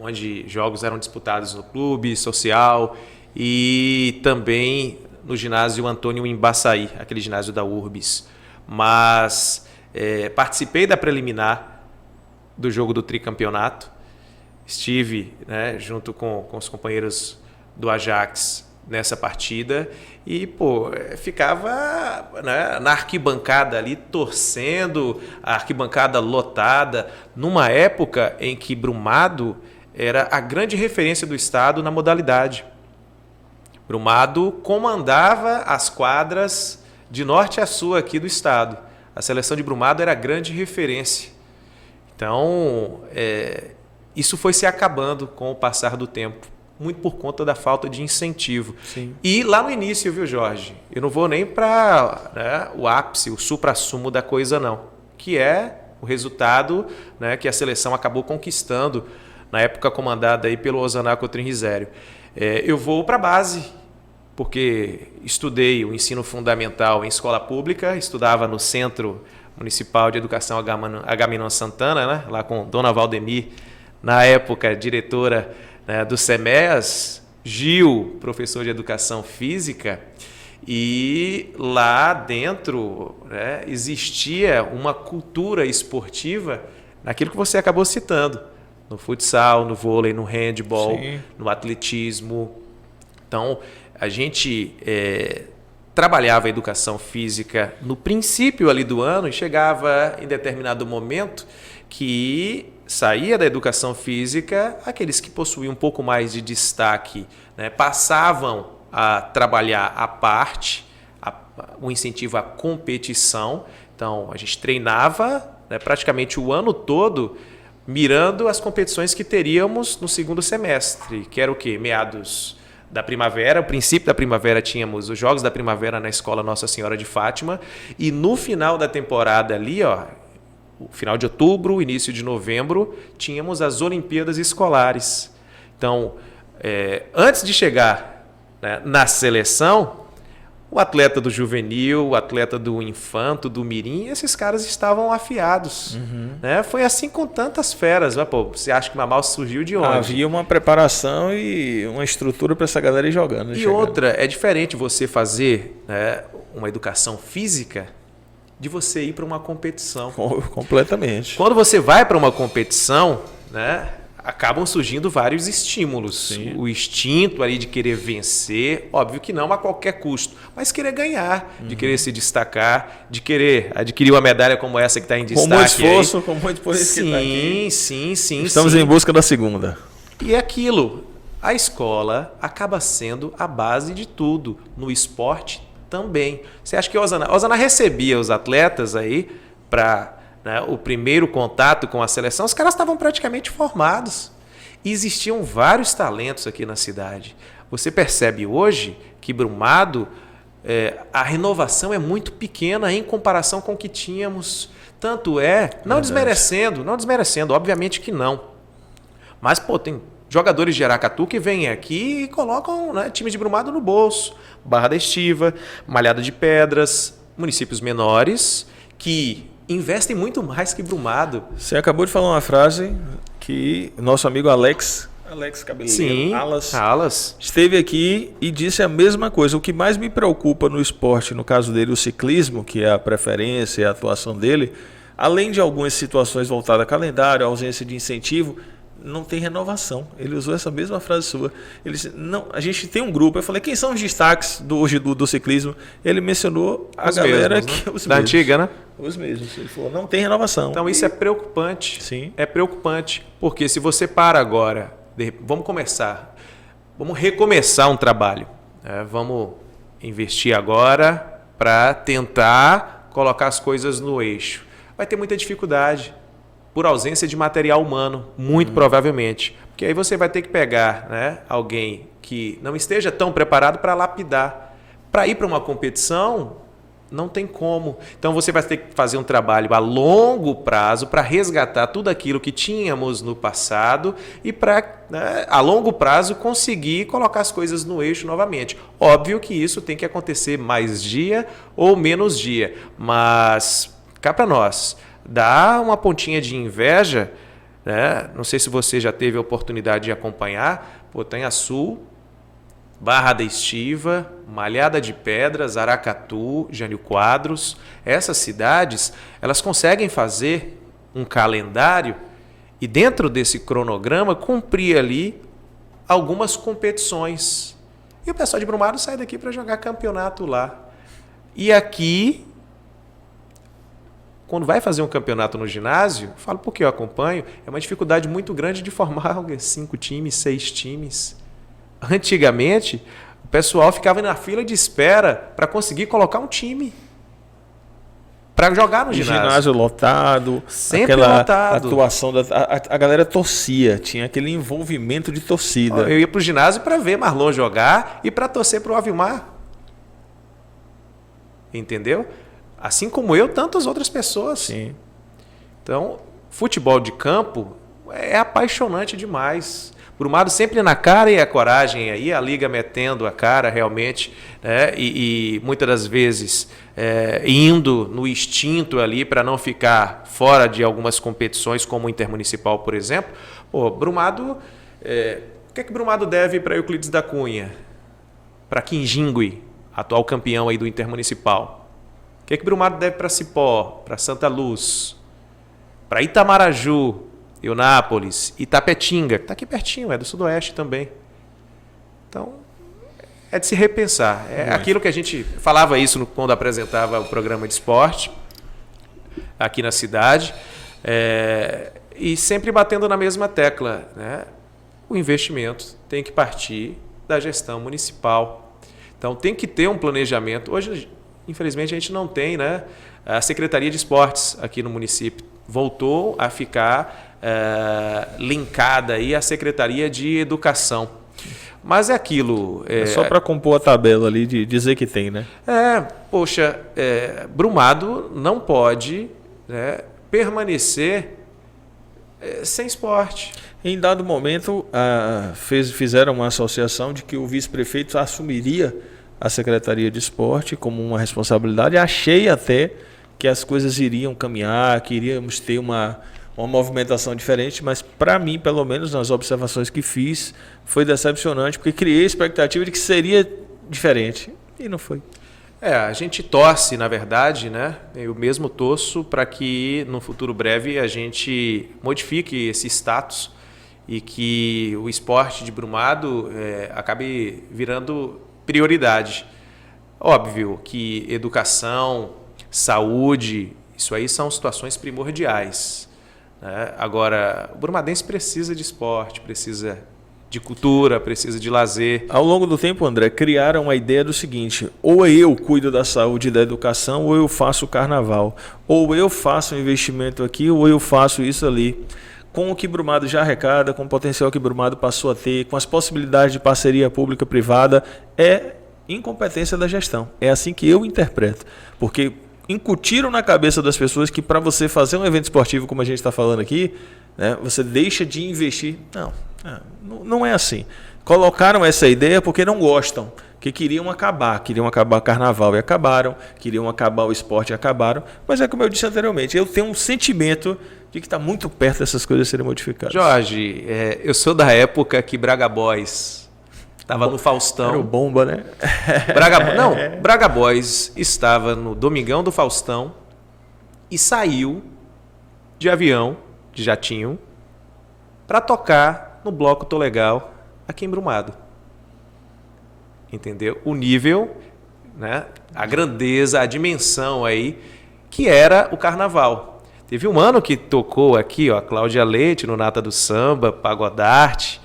onde jogos eram disputados no clube social e também no ginásio Antônio Embaçaí, aquele ginásio da URBS. Mas participei da preliminar do jogo do tricampeonato. Estive, né, junto com os companheiros do Ajax nessa partida e ficava, né, na arquibancada ali torcendo, a arquibancada lotada, numa época em que Brumado era a grande referência do estado na modalidade. Brumado comandava as quadras de norte a sul aqui do estado. A seleção de Brumado era a grande referência. Então, isso foi se acabando com o passar do tempo, muito por conta da falta de incentivo. Sim. E lá no início, viu, Jorge? Eu não vou nem para, né, o ápice, o suprassumo da coisa, não. Que é o resultado, né, que a seleção acabou conquistando na época comandada aí pelo Ozanaco Trinrisério. Eu vou para a base, porque estudei o ensino fundamental em escola pública, estudava no Centro Municipal de Educação Agamenon Santana, né? Lá com Dona Valdemir, na época diretora, né, do SEMEAS, Gil, professor de Educação Física, e lá dentro, né, existia uma cultura esportiva naquilo que você acabou citando, no futsal, no vôlei, no handball, Sim. no atletismo. Então, a gente trabalhava a educação física no princípio ali do ano e chegava em determinado momento que saía da educação física aqueles que possuíam um pouco mais de destaque, né, passavam a trabalhar a parte, o incentivo à competição. Então, a gente treinava, né, praticamente o ano todo mirando as competições que teríamos no segundo semestre, que era o quê? Meados da primavera, o princípio da primavera tínhamos os Jogos da Primavera na Escola Nossa Senhora de Fátima e no final da temporada ali, o final de outubro, início de novembro, tínhamos as Olimpíadas Escolares. Então, antes de chegar, né, na seleção, o atleta do juvenil, o atleta do infanto, do mirim, esses caras estavam afiados. Uhum. Né? Foi assim com tantas feras. Mas, você acha que Manaus surgiu de onde? Havia uma preparação e uma estrutura para essa galera ir jogando. E outra, é diferente você fazer, né, uma educação física de você ir para uma competição. Completamente. Quando você vai para uma competição, né, acabam surgindo vários estímulos. Sim. O instinto ali de querer vencer, óbvio que não a qualquer custo, mas querer ganhar, de querer se destacar, de querer adquirir uma medalha como essa que está em destaque. Com muito esforço, com muito esforço. Sim. Estamos em busca da segunda. E é aquilo, a escola acaba sendo a base de tudo, no esporte também. Você acha que a Osana recebia os atletas aí para... né, o primeiro contato com a seleção, os caras estavam praticamente formados. E existiam vários talentos aqui na cidade. Você percebe hoje que Brumado, a renovação é muito pequena em comparação com o que tínhamos. Tanto não desmerecendo, obviamente que não. Mas, tem jogadores de Aracatu que vêm aqui e colocam, né, time de Brumado no bolso. Barra da Estiva, Malhada de Pedras, municípios menores que investem muito mais que Brumado. Você acabou de falar uma frase que nosso amigo Alex Cabeleireiro, Alas, esteve aqui e disse a mesma coisa. O que mais me preocupa no esporte, no caso dele, o ciclismo, que é a preferência e a atuação dele, além de algumas situações voltadas a calendário, a ausência de incentivo, não tem renovação. Ele usou essa mesma frase sua. Ele disse, não, a gente tem um grupo. Eu falei, quem são os destaques hoje do ciclismo? Ele mencionou a galera mesmos, que... né? Da antiga, né? Os mesmos. Ele falou, não tem renovação. Então isso é preocupante. Sim. É preocupante. Porque se você para agora, vamos recomeçar um trabalho. Vamos investir agora para tentar colocar as coisas no eixo. Vai ter muita dificuldade. Por ausência de material humano, muito provavelmente. Porque aí você vai ter que pegar, né, alguém que não esteja tão preparado para lapidar. Para ir para uma competição, não tem como. Então você vai ter que fazer um trabalho a longo prazo para resgatar tudo aquilo que tínhamos no passado e para, né, a longo prazo, conseguir colocar as coisas no eixo novamente. Óbvio que isso tem que acontecer mais dia ou menos dia, mas cá para nós. Dá uma pontinha de inveja, né? Não sei se você já teve a oportunidade de acompanhar, Tanhaçu, Barra da Estiva, Malhada de Pedras, Aracatu, Jânio Quadros. Essas cidades, elas conseguem fazer um calendário e dentro desse cronograma cumprir ali algumas competições. E o pessoal de Brumado sai daqui para jogar campeonato lá. E aqui... Quando vai fazer um campeonato no ginásio, falo porque eu acompanho, é uma dificuldade muito grande de formar 5 times, 6 times. Antigamente, o pessoal ficava na fila de espera para conseguir colocar um time para jogar no ginásio. Ginásio lotado, sempre aquela lotado. Atuação, a galera torcia, tinha aquele envolvimento de torcida. Eu ia para o ginásio para ver Marlon jogar e para torcer para o Avimar. Entendeu? Assim como eu, tantas outras pessoas. Sim. Então, futebol de campo é apaixonante demais. Brumado sempre na cara e a coragem aí, a liga metendo a cara realmente, né? E muitas das vezes indo no instinto ali para não ficar fora de algumas competições, como o Intermunicipal, por exemplo. Brumado, o que é que Brumado deve para Euclides da Cunha? Para Quinjingue, atual campeão aí do Intermunicipal. O que é que Brumado deve para Cipó, para Santa Luz, para Itamaraju, Eunápolis, Itapetinga, que está aqui pertinho, é do Sudoeste também. Então, é de se repensar. É aquilo que a gente falava isso quando apresentava o programa de esporte aqui na cidade, e sempre batendo na mesma tecla, né? O investimento tem que partir da gestão municipal. Então, tem que ter um planejamento. Hoje, infelizmente, a gente não tem, né? A Secretaria de Esportes aqui no município voltou a ficar linkada aí à Secretaria de Educação. Mas é aquilo... É só para compor a tabela ali de dizer que tem, né? Brumado não pode, né, permanecer sem esporte. Em dado momento, fizeram uma associação de que o vice-prefeito assumiria a Secretaria de Esporte como uma responsabilidade. Achei até que as coisas iriam caminhar, que iríamos ter uma movimentação diferente, mas para mim, pelo menos nas observações que fiz, foi decepcionante, porque criei a expectativa de que seria diferente e não foi. A gente torce, na verdade, né? Eu mesmo torço para que no futuro breve a gente modifique esse status e que o esporte de Brumado acabe virando prioridade. Óbvio que educação, saúde, isso aí são situações primordiais, né? Agora, o brumadense precisa de esporte, precisa de cultura, precisa de lazer. Ao longo do tempo, André, criaram a ideia do seguinte: ou eu cuido da saúde e da educação, ou eu faço o carnaval. Ou eu faço um investimento aqui, ou eu faço isso ali. Com o que Brumado já arrecada, com o potencial que Brumado passou a ter, com as possibilidades de parceria pública-privada, é incompetência da gestão. É assim que eu interpreto. Porque incutiram na cabeça das pessoas que para você fazer um evento esportivo, como a gente está falando aqui, né, você deixa de investir. Não é assim. Colocaram essa ideia porque não gostam, que queriam acabar o carnaval e acabaram, queriam acabar o esporte e acabaram. Mas é como eu disse anteriormente, eu tenho um sentimento de que está muito perto dessas coisas serem modificadas. Jorge, eu sou da época que Braga Boys estava no Faustão. Era o Bomba, né? Braga Boys estava no Domingão do Faustão e saiu de avião, de jatinho, para tocar no Bloco Tô Legal, aqui em Brumado. Entendeu? O nível, né? A grandeza, a dimensão aí, que era o carnaval. Teve um ano que tocou aqui, ó, Cláudia Leite no Nata do Samba, Pagodarte,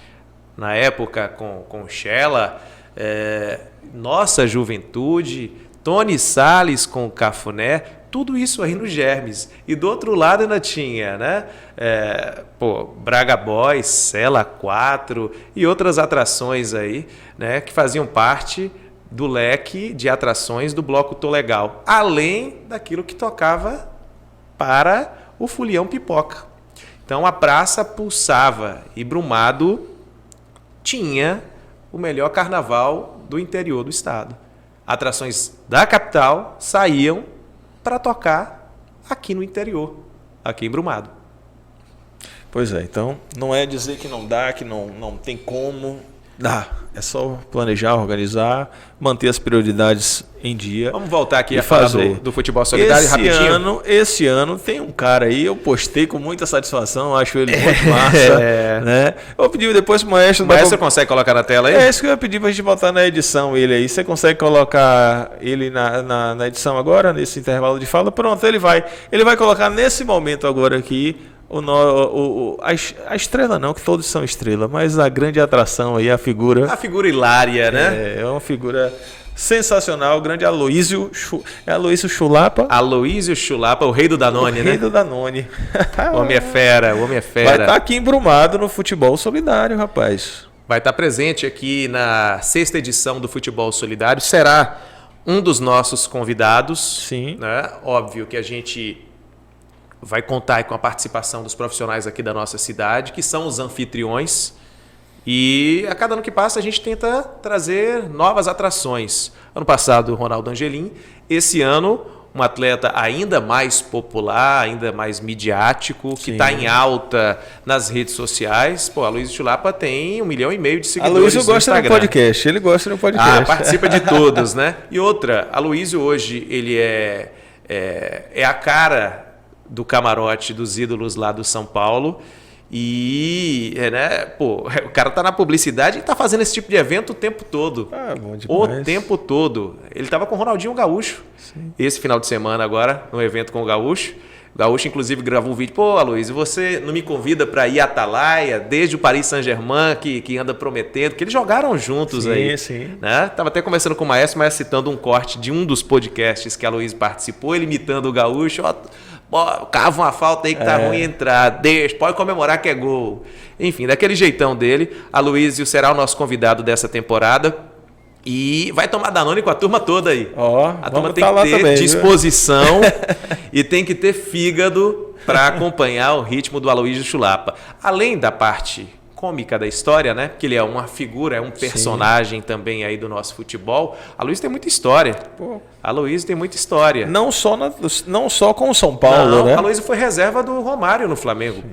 na época com Xela, Nossa Juventude, Tony Salles com Cafuné, tudo isso aí no Germes. E do outro lado ainda tinha, né? Braga Boys, Cela 4 e outras atrações aí, né? Que faziam parte do leque de atrações do Bloco Tô Legal. Além daquilo que tocava para o Fulião Pipoca. Então a praça pulsava e Brumado tinha o melhor carnaval do interior do estado. Atrações da capital saíam para tocar aqui no interior, aqui em Brumado. Pois é, então não é dizer que não dá, que não tem como. Dá, é só planejar, organizar, manter as prioridades em dia. Vamos voltar aqui a falar do futebol solidário rapidinho. Esse ano tem um cara aí, eu postei com muita satisfação, acho ele muito massa. Né? Eu pedi depois pro Maestro... Você consegue colocar na tela aí? É isso que eu ia pedir pra gente botar na edição ele aí. Você consegue colocar ele na edição agora, nesse intervalo de fala? Pronto, ele vai colocar nesse momento agora aqui a estrela não, que todos são estrela, mas a grande atração aí, a figura... A figura hilária, né? É uma figura sensacional, o grande Aloísio Chulapa. Aloísio Chulapa, o rei do Danone, né? O rei do Danone. O homem é fera, o homem é fera. Vai estar aqui em Brumado no Futebol Solidário, rapaz. Vai estar presente aqui na 6ª edição do Futebol Solidário. Será um dos nossos convidados. Sim. Né? Óbvio que a gente vai contar com a participação dos profissionais aqui da nossa cidade, que são os anfitriões. E a cada ano que passa a gente tenta trazer novas atrações. Ano passado, Ronaldo Angelim. Esse ano, um atleta ainda mais popular, ainda mais midiático, que está em alta nas redes sociais. Aloísio Chulapa tem 1,5 milhão de seguidores Aloísio no Instagram. podcast, ele gosta do podcast. Participa de todos, né? E outra, Aloísio hoje, ele é a cara do camarote dos ídolos lá do São Paulo. E, o cara tá na publicidade e tá fazendo esse tipo de evento o tempo todo. Bom demais. O tempo todo. Ele tava com o Ronaldinho Gaúcho. Sim. Esse final de semana agora, no evento com o Gaúcho. O Gaúcho, inclusive, gravou um vídeo. Aloísio, você não me convida para ir a Atalaia, desde o Paris Saint-Germain, que anda prometendo, que eles jogaram juntos aí. Sim. Né? Tava até conversando com o Maestro, mas citando um corte de um dos podcasts que a Aloísio participou, ele imitando o Gaúcho. Cava uma falta aí que tá ruim entrar. Deixa, pode comemorar que é gol. Enfim, daquele jeitão dele, Aloísio será o nosso convidado dessa temporada. E vai tomar Danone com a turma toda aí. A turma tem que ter também, disposição e tem que ter fígado para acompanhar o ritmo do Aloísio Chulapa. Além da parte cômica da história, né? Porque ele é uma figura, é um personagem também aí do nosso futebol. Aloísio tem muita história. Aloísio tem muita história. Não só com o São Paulo, né? Aloísio foi reserva do Romário no Flamengo.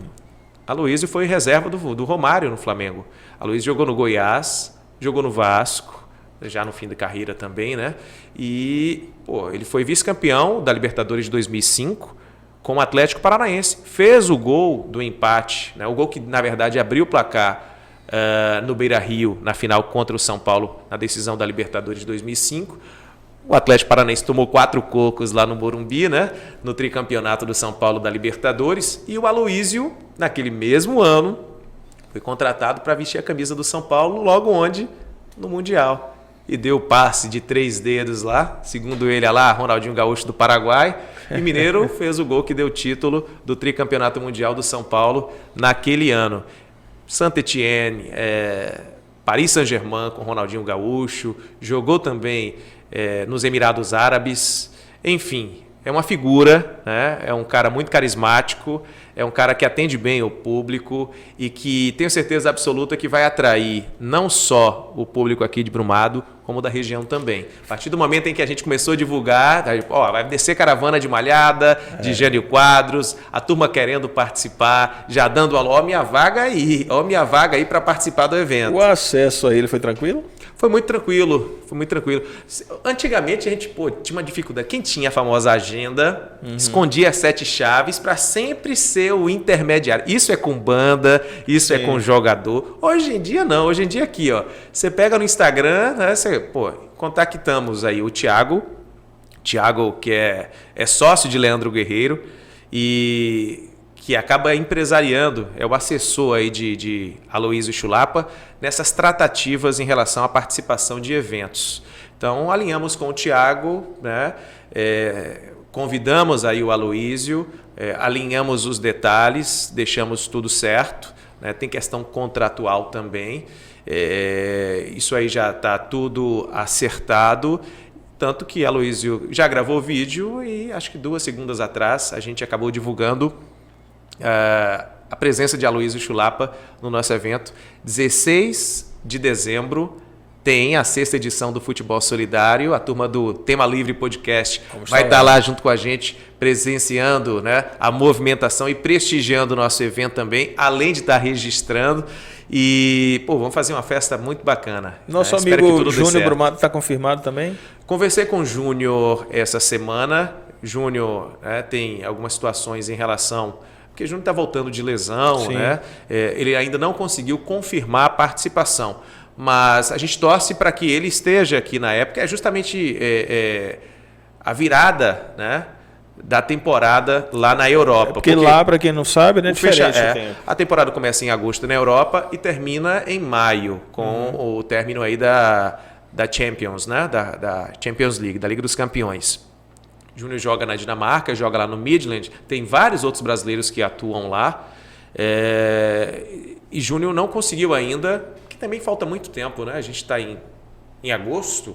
Aloísio foi reserva do Romário no Flamengo. Aloísio jogou no Goiás, jogou no Vasco, já no fim da carreira também, né? E ele foi vice-campeão da Libertadores de 2005 com o Atlético Paranaense. Fez o gol do empate, né? O gol que, na verdade, abriu o placar no Beira-Rio, na final contra o São Paulo, na decisão da Libertadores de 2005. O Atlético Paranaense tomou 4 cocos lá no Morumbi, né? No tricampeonato do São Paulo da Libertadores. E o Aloísio, naquele mesmo ano, foi contratado para vestir a camisa do São Paulo, logo onde? No Mundial. E deu o passe de 3 dedos lá, segundo ele, lá, Ronaldinho Gaúcho do Paraguai. E Mineiro fez o gol que deu o título do tricampeonato mundial do São Paulo naquele ano. Saint-Étienne, Paris Saint-Germain com Ronaldinho Gaúcho, jogou também nos Emirados Árabes. Enfim, é uma figura, né? É um cara muito carismático, é um cara que atende bem o público e que tenho certeza absoluta que vai atrair não só o público aqui de Brumado, como da região também. A partir do momento em que a gente começou a divulgar, vai descer caravana de Malhada, de Jânio Quadros, a turma querendo participar, já dando alô, minha vaga aí para participar do evento. O acesso a ele foi tranquilo? Foi muito tranquilo, Antigamente a gente tinha uma dificuldade. Quem tinha a famosa agenda, escondia as 7 chaves para sempre ser o intermediário. Isso é com banda, isso é com jogador. Hoje em dia não, hoje em dia aqui, você pega no Instagram, né, contactamos aí o Thiago que é sócio de Leandro Guerreiro e que acaba empresariando, é o assessor aí de Aloísio Chulapa nessas tratativas em relação à participação de eventos. Então, alinhamos com o Thiago, né? Convidamos aí o Aloísio, alinhamos os detalhes, deixamos tudo certo, né? Tem questão contratual também, isso aí já está tudo acertado. Tanto que Aloísio já gravou vídeo e acho que 2 segundos atrás a gente acabou divulgando a presença de Aloísio Chulapa no nosso evento. 16 de dezembro tem a 6ª edição do Futebol Solidário. A turma do Tema Livre Podcast vai estar lá junto com a gente, presenciando, né, a movimentação e prestigiando o nosso evento também, além de estar registrando. E vamos fazer uma festa muito bacana. Nosso amigo Júnior Brumado está confirmado também? Conversei com o Júnior essa semana. Júnior tem algumas situações em relação... Porque o Júnior está voltando de lesão, né? Ele ainda não conseguiu confirmar a participação. Mas a gente torce para que ele esteja aqui na época. É justamente a virada, né, da temporada lá na Europa. Porque lá, para quem não sabe, é diferente. A temporada começa em agosto na Europa e termina em maio, com o término aí da Champions, né? Da Champions League, da Liga dos Campeões. Júnior joga na Dinamarca, joga lá no Midland, tem vários outros brasileiros que atuam lá. E Júnior não conseguiu ainda, que também falta muito tempo, né? A gente está em agosto,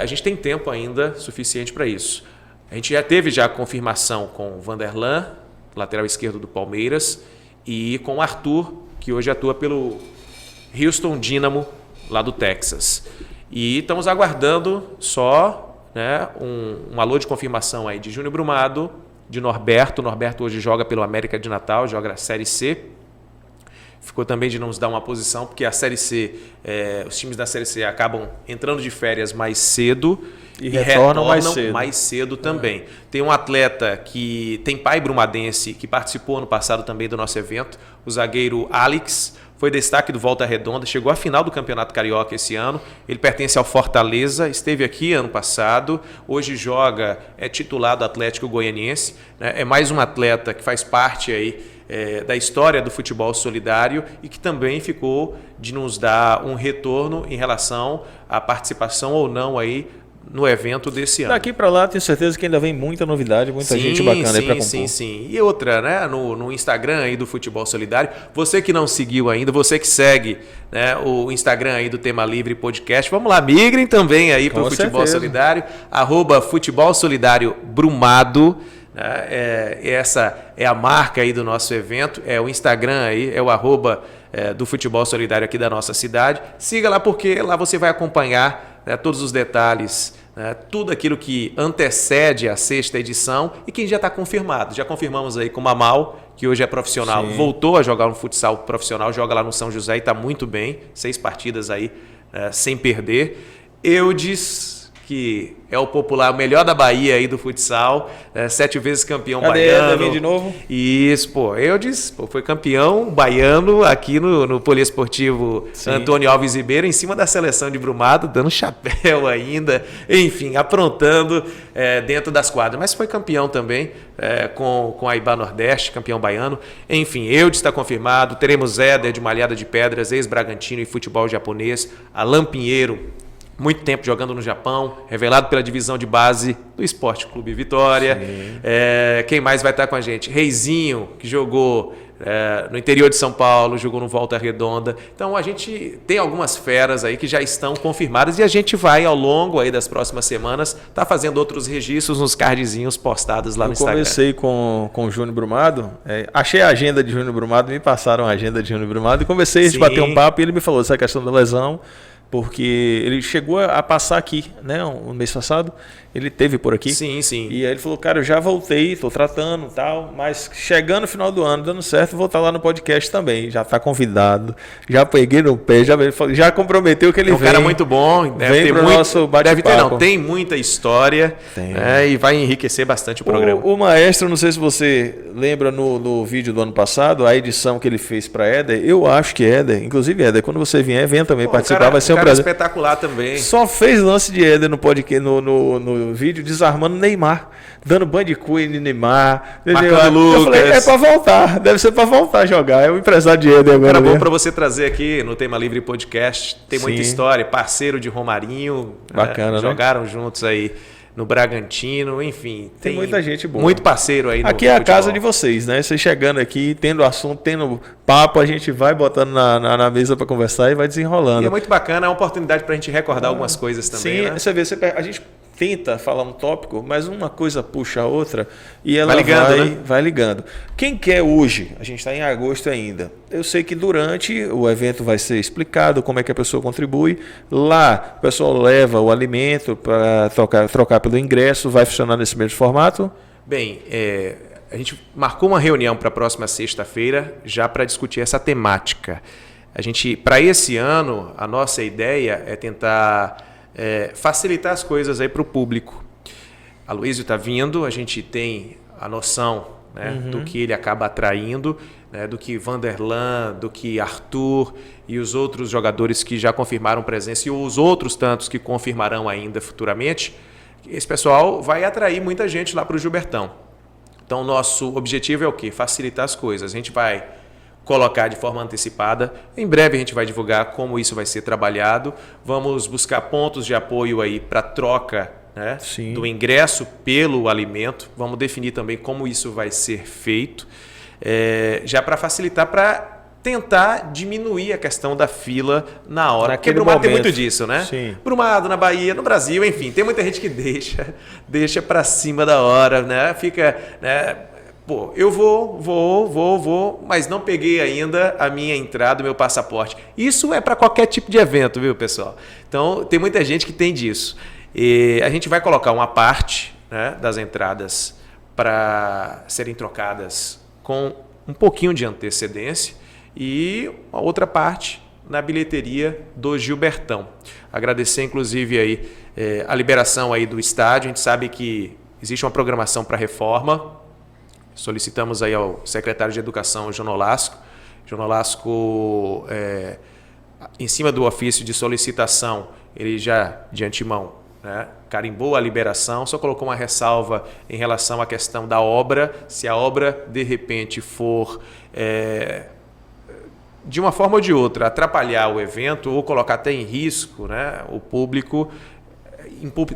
a gente tem tempo ainda suficiente para isso. A gente já teve a confirmação com o Vanderlan, lateral esquerdo do Palmeiras, e com o Arthur, que hoje atua pelo Houston Dynamo, lá do Texas. E estamos aguardando só... né, um alô de confirmação aí de Júnior Brumado, de Norberto. Norberto hoje joga pelo América de Natal, joga a Série C. Ficou também de não nos dar uma posição, porque a Série C, os times da Série C acabam entrando de férias mais cedo e retornam mais cedo também. Tem um atleta que tem pai brumadense, que participou ano passado também do nosso evento, o zagueiro Alex. Foi destaque do Volta Redonda, chegou à final do Campeonato Carioca esse ano. Ele pertence ao Fortaleza, esteve aqui ano passado, hoje joga, é titular do Atlético Goianiense, né? É mais um atleta que faz parte aí, da história do futebol solidário e que também ficou de nos dar um retorno em relação à participação ou não aí no evento desse ano. Daqui para lá, tenho certeza que ainda vem muita novidade, muita gente bacana aí para compor. Sim. E outra, né, no Instagram aí do Futebol Solidário, você que não seguiu ainda, você que segue, né, o Instagram aí do Tema Livre Podcast, vamos lá, migrem também aí para o Futebol Solidário, @Futebol Solidário Brumado, né, essa é a marca aí do nosso evento, é o Instagram aí, é o @ do Futebol Solidário aqui da nossa cidade. Siga lá, porque lá você vai acompanhar, né, todos os detalhes, né, tudo aquilo que antecede a 6ª edição e que já está confirmado. Já confirmamos aí com o Mamal, que hoje é profissional, voltou a jogar no futsal profissional, joga lá no São José e está muito bem, 6 partidas aí sem perder. Eudes, que é o popular, o melhor da Bahia aí do futsal, 7 vezes campeão baiano. Cadê de novo? Isso, Eudes foi campeão baiano aqui no Poliesportivo Antônio Alves Ribeiro, em cima da seleção de Brumado, dando chapéu ainda, enfim, aprontando dentro das quadras. Mas foi campeão também com a IBA Nordeste, campeão baiano. Enfim, Eudes está confirmado. Teremos Éder de Malhada de Pedras, ex-Bragantino e futebol japonês. Alain Pinheiro, muito tempo jogando no Japão, revelado pela divisão de base do Esporte Clube Vitória. Quem mais vai estar com a gente? Reizinho, que jogou no interior de São Paulo, jogou no Volta Redonda. Então a gente tem algumas feras aí que já estão confirmadas e a gente vai, ao longo aí das próximas semanas, estar fazendo outros registros nos cardzinhos postados lá no Instagram. Eu conversei com o Júnior Brumado, achei a agenda de Júnior Brumado, me passaram a agenda de Júnior Brumado e conversei, a gente bateu um papo e ele me falou essa questão da lesão. Porque ele chegou a passar aqui, né? No mês passado, ele teve por aqui. Sim. E aí ele falou, cara, eu já voltei, estou tratando e tal, mas chegando no final do ano, dando certo, vou estar lá no podcast também. Já está convidado, já peguei no pé, já comprometeu que ele vem. É um cara muito bom, vem pro nosso bate-papo. Tem muita história e vai enriquecer bastante o programa. O maestro, não sei se você lembra no vídeo do ano passado, a edição que ele fez para Éder, eu acho que Éder, inclusive Éder, quando você vier, venha também participar, vai ser um prazer. Espetacular também. Só fez lance de Éder no podcast, no vídeo, desarmando Neymar, dando bandicoot em Neymar. Marcando Lucas. Eu falei, é pra voltar, deve ser pra voltar a jogar. É o empresário de Éder agora. Era bom pra você trazer aqui no Tema Livre Podcast. Tem muita história, parceiro de Romarinho. Bacana, né? Jogaram juntos aí no Bragantino, enfim. Tem muita gente boa. Muito parceiro aí no Aqui é a casa de vocês, né? Vocês chegando aqui, tendo assunto, tendo papo, a gente vai botando na mesa para conversar e vai desenrolando. E é muito bacana, é uma oportunidade para a gente recordar algumas coisas também. Sim, né? você vê, a gente tenta falar um tópico, mas uma coisa puxa a outra e ela vai ligando. Quem quer hoje, a gente está em agosto ainda, eu sei que durante o evento vai ser explicado como é que a pessoa contribui. Lá o pessoal leva o alimento para trocar pelo ingresso, vai funcionar nesse mesmo formato? Bem, a gente marcou uma reunião para a próxima sexta-feira já para discutir essa temática. Para esse ano, a nossa ideia é tentar facilitar as coisas aí para o público. A Luísio está vindo, a gente tem a noção, né, do que ele acaba atraindo, né, do que Vanderlan, do que Arthur e os outros jogadores que já confirmaram presença e os outros tantos que confirmarão ainda futuramente. Esse pessoal vai atrair muita gente lá para o Gilbertão. Então, nosso objetivo é o quê? Facilitar as coisas. A gente vai colocar de forma antecipada. Em breve a gente vai divulgar como isso vai ser trabalhado. Vamos buscar pontos de apoio aí para troca, né, do ingresso pelo alimento. Vamos definir também como isso vai ser feito, já para facilitar, para tentar diminuir a questão da fila na hora. Porque Brumado tem muito disso, né? Sim. Brumado, na Bahia, no Brasil, enfim, tem muita gente que deixa para cima da hora, né? Fica, né? Pô, eu vou, mas não peguei ainda a minha entrada, o meu passaporte. Isso é para qualquer tipo de evento, viu, pessoal? Então, tem muita gente que tem disso. E a gente vai colocar uma parte, né, das entradas para serem trocadas com um pouquinho de antecedência e a outra parte na bilheteria do Gilbertão. Agradecer, inclusive, aí, a liberação aí do estádio. A gente sabe que existe uma programação para reforma. Solicitamos aí ao secretário de Educação, João Nolasco. João Nolasco, em cima do ofício de solicitação, ele já, de antemão, né, carimbou a liberação, só colocou uma ressalva em relação à questão da obra. Se a obra, de repente, for, de uma forma ou de outra, atrapalhar o evento ou colocar até em risco, né, o público,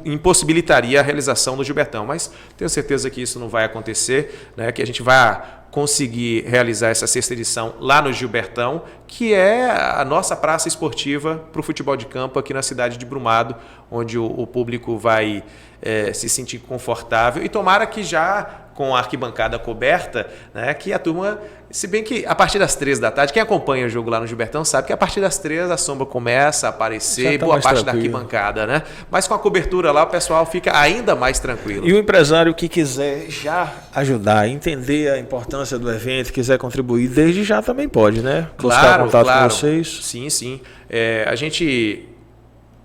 impossibilitaria a realização do Gilbertão, mas tenho certeza que isso não vai acontecer, né? Que a gente vai conseguir realizar essa sexta edição lá no Gilbertão, que é a nossa praça esportiva para o futebol de campo aqui na cidade de Brumado, onde o público vai se sentir confortável e tomara que já com a arquibancada coberta, né, que a turma, se bem que a partir das 3 da tarde, quem acompanha o jogo lá no Gilbertão sabe que a partir das 3 a sombra começa a aparecer, boa parte da arquibancada, né? Mas com a cobertura lá o pessoal fica ainda mais tranquilo. E o empresário que quiser já ajudar, entender a importância do evento, quiser contribuir, desde já também pode, né? Buscar contato com vocês. Sim. A gente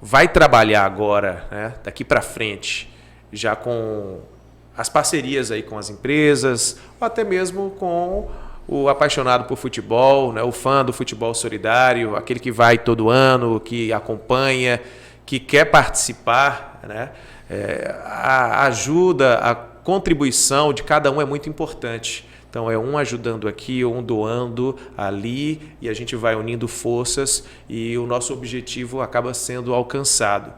vai trabalhar agora, né, daqui para frente, já com as parcerias aí com as empresas, ou até mesmo com o apaixonado por futebol, né, o fã do futebol solidário, aquele que vai todo ano, que acompanha, que quer participar, né, a ajuda, a contribuição de cada um é muito importante. Então é um ajudando aqui, um doando ali, e a gente vai unindo forças e o nosso objetivo acaba sendo alcançado.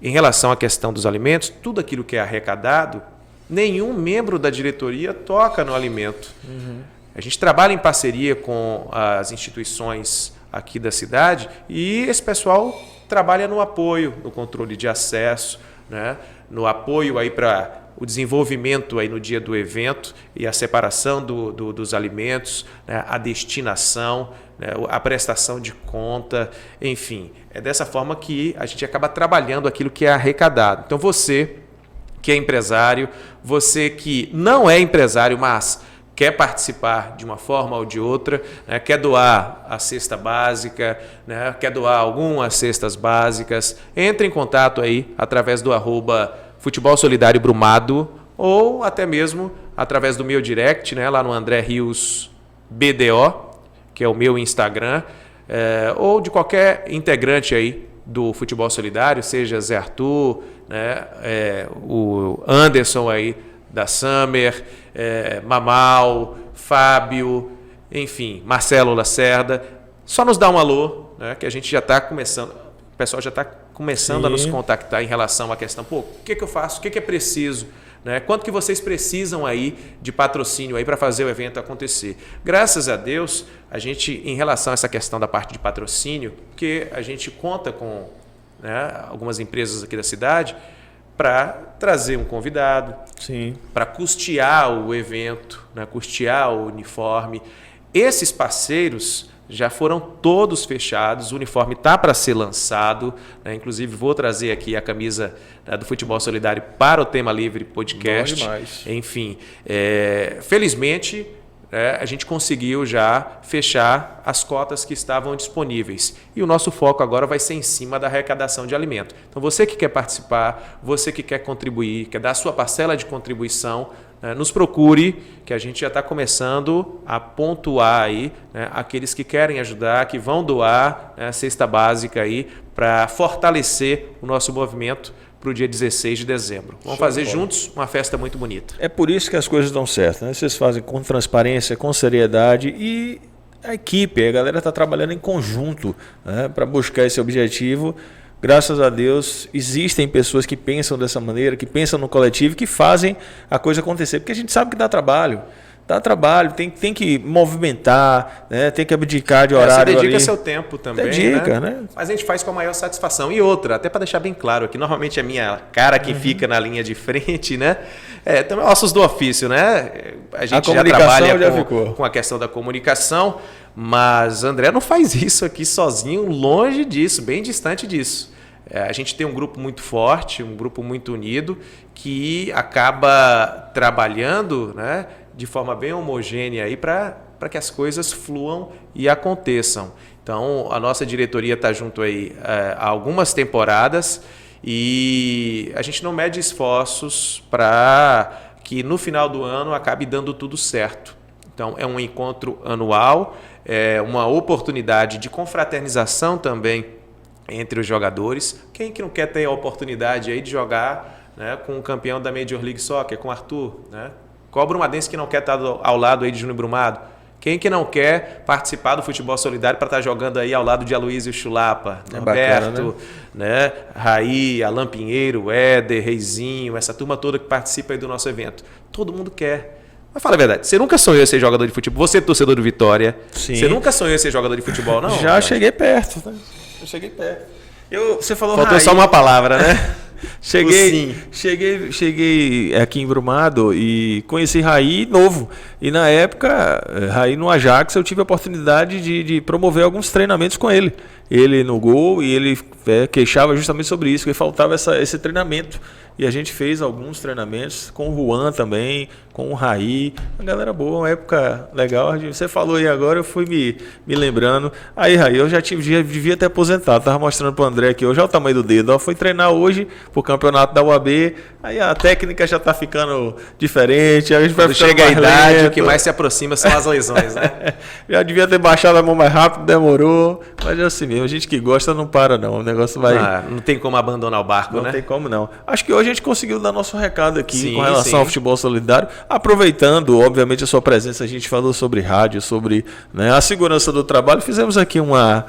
Em relação à questão dos alimentos, tudo aquilo que é arrecadado, nenhum membro da diretoria toca no alimento. A gente trabalha em parceria com as instituições aqui da cidade e esse pessoal trabalha no apoio, no controle de acesso, né? No apoio aí para o desenvolvimento aí no dia do evento e a separação dos alimentos, né? A destinação, né? A prestação de conta, enfim. É dessa forma que a gente acaba trabalhando aquilo que é arrecadado. Então você que é empresário, você que não é empresário, mas quer participar de uma forma ou de outra, né? Quer doar a cesta básica, né? Quer doar algumas cestas básicas, entre em contato aí através do @Futebol Solidário Brumado ou até mesmo através do meu direct, né? Lá no André Rios BDO, que é o meu Instagram, ou de qualquer integrante aí do Futebol Solidário, seja Zé Arthur, né? O Anderson aí da Summer, Mamal, Fábio, enfim, Marcelo Lacerda. Só nos dá um alô, né, que a gente já está começando, o pessoal já está começando a nos contactar em relação à questão, o que eu faço, o que é preciso, né? Quanto que vocês precisam aí de patrocínio aí para fazer o evento acontecer. Graças a Deus, a gente, em relação a essa questão da parte de patrocínio, porque a gente conta com, né, algumas empresas aqui da cidade, para trazer um convidado, para custear o evento, né, custear o uniforme. Esses parceiros já foram todos fechados, o uniforme está para ser lançado, né, inclusive vou trazer aqui a camisa, né, do Futebol Solidário para o Tema Livre Podcast. Enfim, felizmente a gente conseguiu já fechar as cotas que estavam disponíveis. E o nosso foco agora vai ser em cima da arrecadação de alimento. Então, você que quer participar, você que quer contribuir, quer dar a sua parcela de contribuição, nos procure, que a gente já está começando a pontuar aí, né, aqueles que querem ajudar, que vão doar, né, a cesta básica aí para fortalecer o nosso movimento para o dia 16 de dezembro. Vamos fazer juntos uma festa muito bonita. É por isso que as coisas dão certo, né? Vocês fazem com transparência, com seriedade e a equipe, a galera está trabalhando em conjunto, né, para buscar esse objetivo. Graças a Deus, existem pessoas que pensam dessa maneira, que pensam no coletivo, que fazem a coisa acontecer, porque a gente sabe que dá trabalho. Dá trabalho, tem que movimentar, né? Tem que abdicar de horário. Você dedica ali. Seu tempo também. Dedica, né? Mas a gente faz com a maior satisfação. E outra, até para deixar bem claro aqui, normalmente é a minha cara que fica na linha de frente, né? Também ossos do ofício, né? A gente já trabalha com a questão da comunicação, mas André não faz isso aqui sozinho, longe disso, bem distante disso. A gente tem um grupo muito forte, um grupo muito unido, que acaba trabalhando, né, de forma bem homogênea aí para que as coisas fluam e aconteçam. Então, a nossa diretoria está junto aí há algumas temporadas e a gente não mede esforços para que no final do ano acabe dando tudo certo. Então, é um encontro anual, é uma oportunidade de confraternização também entre os jogadores. Quem que não quer ter a oportunidade aí de jogar, né, com o campeão da Major League Soccer, com o Arthur, né? Qual brumadense que não quer estar ao lado aí de Júnior Brumado? Quem que não quer participar do futebol solidário para estar jogando aí ao lado de Aloysio Chulapa, Norberto, bacana, né? Raí, Alan Pinheiro, Éder, Reizinho, essa turma toda que participa aí do nosso evento. Todo mundo quer. Mas fala a verdade, você nunca sonhou em ser jogador de futebol? Você é torcedor do Vitória. Sim. Você nunca sonhou em ser jogador de futebol, não? Já cheguei perto. Né? Eu cheguei perto. Você falou Faltou Raí. só uma palavra, né? Cheguei aqui em Brumado e conheci Raí novo. E na época, Raí no Ajax, eu tive a oportunidade de promover alguns treinamentos com ele. ele no gol, e ele queixava justamente sobre isso, que faltava esse treinamento. E a gente fez alguns treinamentos com o Juan também, com o Raí. A galera boa, uma época legal. Você falou aí agora, eu fui me lembrando. Aí, Raí, eu já devia ter aposentado. Tava mostrando pro André aqui hoje, olha o tamanho do dedo. Ó, fui treinar hoje pro campeonato da UAB. Aí a técnica já tá ficando diferente. A gente vai chega a idade, lento. O que mais se aproxima são as lesões, né? Já devia ter baixado a mão mais rápido, demorou. Mas é assim mesmo, a gente que gosta não para não. O negócio vai... não tem como abandonar o barco, né? Não tem como não. Acho que hoje a gente conseguiu dar nosso recado aqui com relação ao futebol solidário. Aproveitando, obviamente, a sua presença, a gente falou sobre rádio, sobre, né, a segurança do trabalho. Fizemos aqui uma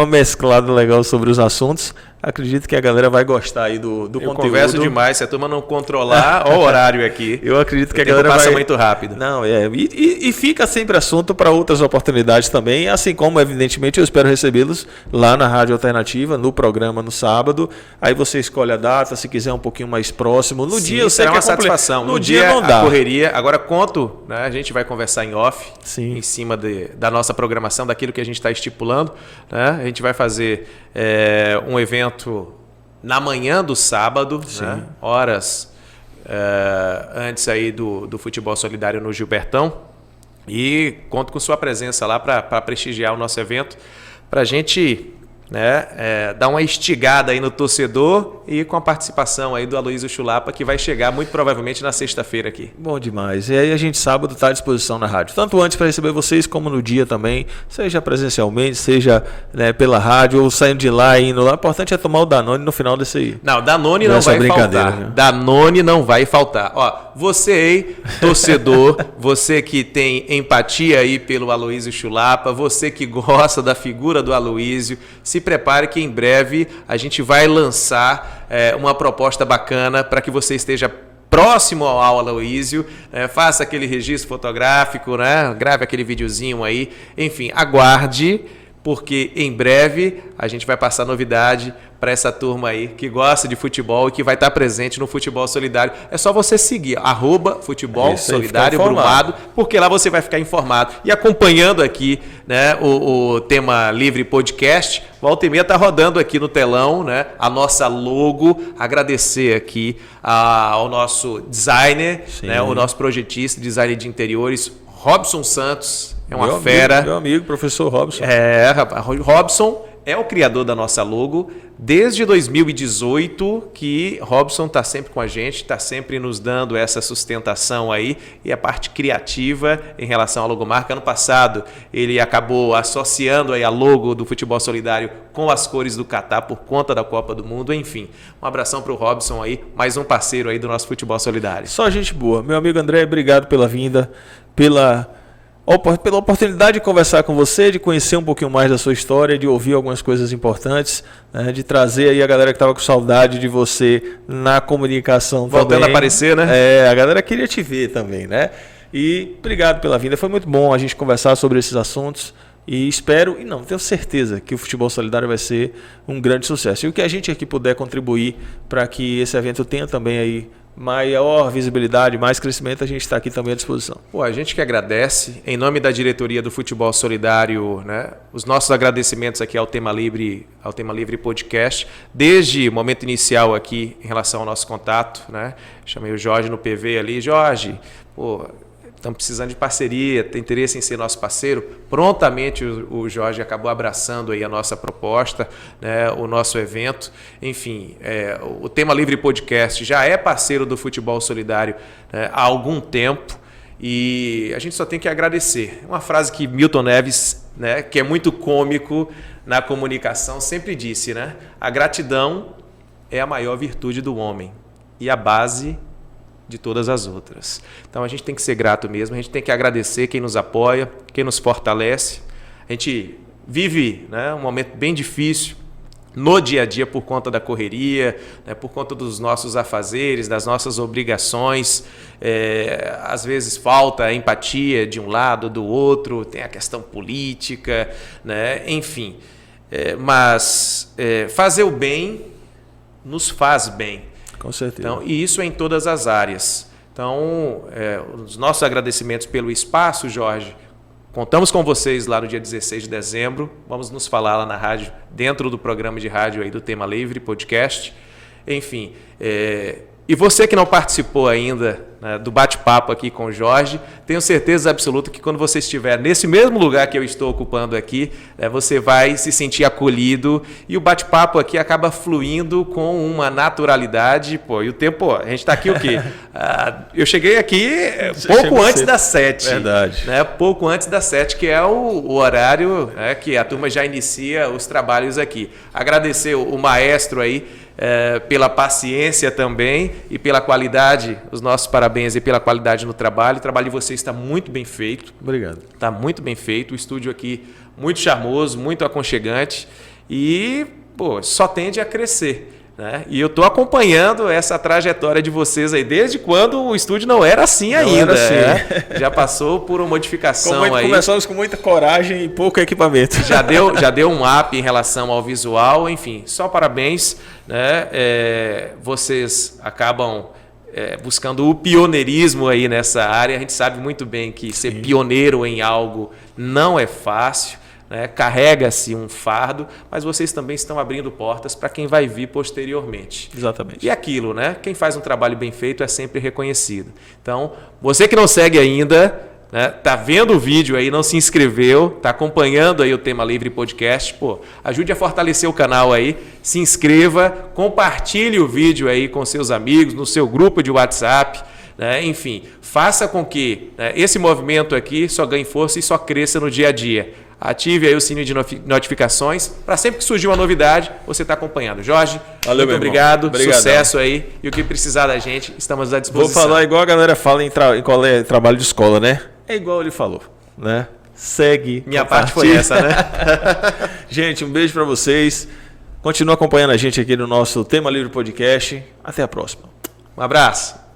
mesclada legal sobre os assuntos. Acredito que a galera vai gostar aí do conteúdo. Eu converso demais, se a turma não controlar, olha o horário aqui. Eu acredito que a galera passa muito rápido. Não, e fica sempre assunto para outras oportunidades também, assim como, evidentemente, eu espero recebê-los lá na Rádio Alternativa, no programa no sábado. Aí você escolhe a data, se quiser um pouquinho mais próximo. No dia eu sei que é uma satisfação. No dia não dá. A correria. Agora conto, né, a gente vai conversar em off, em cima da nossa programação, daquilo que a gente está estipulando. Né? A gente vai fazer um evento na manhã do sábado, né? Horas antes aí do futebol solidário no Gilbertão, e conto com sua presença lá para prestigiar o nosso evento, para a gente, né, dar uma estigada aí no torcedor, e com a participação aí do Aloysio Chulapa, que vai chegar muito provavelmente na sexta-feira aqui. Bom demais. E aí a gente sábado está à disposição na rádio, tanto antes para receber vocês, como no dia também, seja presencialmente, seja, né, pela rádio, ou saindo de lá e indo lá. O importante é tomar o Danone no final desse aí. Não, Danone não vai faltar. Né? Danone não vai faltar. Ó, você aí, torcedor, você que tem empatia aí pelo Aloysio Chulapa, você que gosta da figura do Aloysio, se prepare que em breve a gente vai lançar uma proposta bacana para que você esteja próximo ao Aloysio, faça aquele registro fotográfico, né? Grave aquele videozinho aí, enfim, aguarde, porque em breve a gente vai passar novidade para essa turma aí que gosta de futebol e que vai estar presente no Futebol Solidário. É só você seguir, @Futebol Solidário Brumado, porque lá você vai ficar informado. E acompanhando aqui, né, o Tema Livre Podcast, volta e meia está rodando aqui no telão, né, a nossa logo. Agradecer aqui ao nosso designer, né, o nosso projetista, designer de interiores, Robson Santos. É uma fera. Meu amigo, professor Robson. Robson é o criador da nossa logo. Desde 2018 que Robson está sempre com a gente, está sempre nos dando essa sustentação aí, e a parte criativa em relação à logomarca. Ano passado ele acabou associando aí a logo do Futebol Solidário com as cores do Catar por conta da Copa do Mundo. Enfim, um abração para o Robson aí, mais um parceiro aí do nosso Futebol Solidário. Só gente boa. Meu amigo André, obrigado pela vinda, pela oportunidade de conversar com você, de conhecer um pouquinho mais da sua história, de ouvir algumas coisas importantes, né, de trazer aí a galera que estava com saudade de você na comunicação voltando também. A aparecer, né? A galera queria te ver também, né? E obrigado pela vinda, foi muito bom a gente conversar sobre esses assuntos, e espero, e não, tenho certeza que o Futebol Solidário vai ser um grande sucesso. E o que a gente aqui puder contribuir para que esse evento tenha também aí maior visibilidade, mais crescimento, a gente está aqui também à disposição. Pô, a gente que agradece, em nome da diretoria do Futebol Solidário, né, os nossos agradecimentos aqui ao Tema Livre Podcast, desde o momento inicial aqui em relação ao nosso contato, né, chamei o Jorge no PV ali, Jorge, pô, estamos precisando de parceria, tem interesse em ser nosso parceiro? Prontamente o Jorge acabou abraçando aí a nossa proposta, né, o nosso evento. Enfim, o Tema Livre Podcast já é parceiro do Futebol Solidário, né, há algum tempo, e a gente só tem que agradecer. Uma frase que Milton Neves, né, que é muito cômico na comunicação, sempre disse, né? A gratidão é a maior virtude do homem e a base de todas as outras. Então a gente tem que ser grato mesmo, a gente tem que agradecer quem nos apoia, quem nos fortalece. A gente vive, né, um momento bem difícil no dia a dia por conta da correria, né, por conta dos nossos afazeres, das nossas obrigações. Às vezes falta a empatia de um lado, do outro, tem a questão política, né, enfim. Mas fazer o bem nos faz bem. Com certeza. Então, e isso é em todas as áreas. Então, os nossos agradecimentos pelo espaço, Jorge, Contamos com vocês lá no dia 16 de dezembro. Vamos nos falar lá na rádio, dentro do programa de rádio aí do Tema Livre Podcast. Enfim, e você que não participou ainda, né, do bate-papo aqui com o Jorge, tenho certeza absoluta que quando você estiver nesse mesmo lugar que eu estou ocupando aqui, você vai se sentir acolhido e o bate-papo aqui acaba fluindo com uma naturalidade. Pô, e o tempo, a gente está aqui o quê? Eu cheguei aqui pouco antes das 7. Verdade. Né, pouco antes das 7, que é o horário, né, que a turma já inicia os trabalhos aqui. Agradecer o maestro aí, pela paciência também e pela qualidade, os nossos parabéns aí pela qualidade no trabalho. O trabalho de vocês está muito bem feito. Obrigado. Está muito bem feito. O estúdio aqui muito charmoso, muito aconchegante e só tende a crescer. Né? E eu estou acompanhando essa trajetória de vocês aí desde quando o estúdio não era assim ainda. Assim. Já passou por uma modificação aí. Começamos com muita coragem e pouco equipamento. Já deu um up em relação ao visual, enfim, só parabéns. Né? Vocês acabam buscando o pioneirismo aí nessa área. A gente sabe muito bem que ser pioneiro em algo não é fácil. Né? Carrega-se um fardo, mas vocês também estão abrindo portas para quem vai vir posteriormente. Exatamente. E aquilo, né? Quem faz um trabalho bem feito é sempre reconhecido. Então, você que não segue ainda, né, tá vendo o vídeo aí, não se inscreveu, tá acompanhando aí o Tema Livre Podcast, ajude a fortalecer o canal aí, se inscreva, compartilhe o vídeo aí com seus amigos, no seu grupo de WhatsApp. Né? Enfim, faça com que esse movimento aqui só ganhe força e só cresça no dia a dia. Ative aí o sininho de notificações para sempre que surgir uma novidade, você está acompanhando. Jorge, valeu, muito obrigado, sucesso aí. E o que precisar da gente, estamos à disposição. Vou falar igual a galera fala em trabalho de escola, né? É igual ele falou, né? Segue. Minha parte foi essa, né? Gente, um beijo para vocês. Continua acompanhando a gente aqui no nosso Tema Livre Podcast. Até a próxima. Um abraço.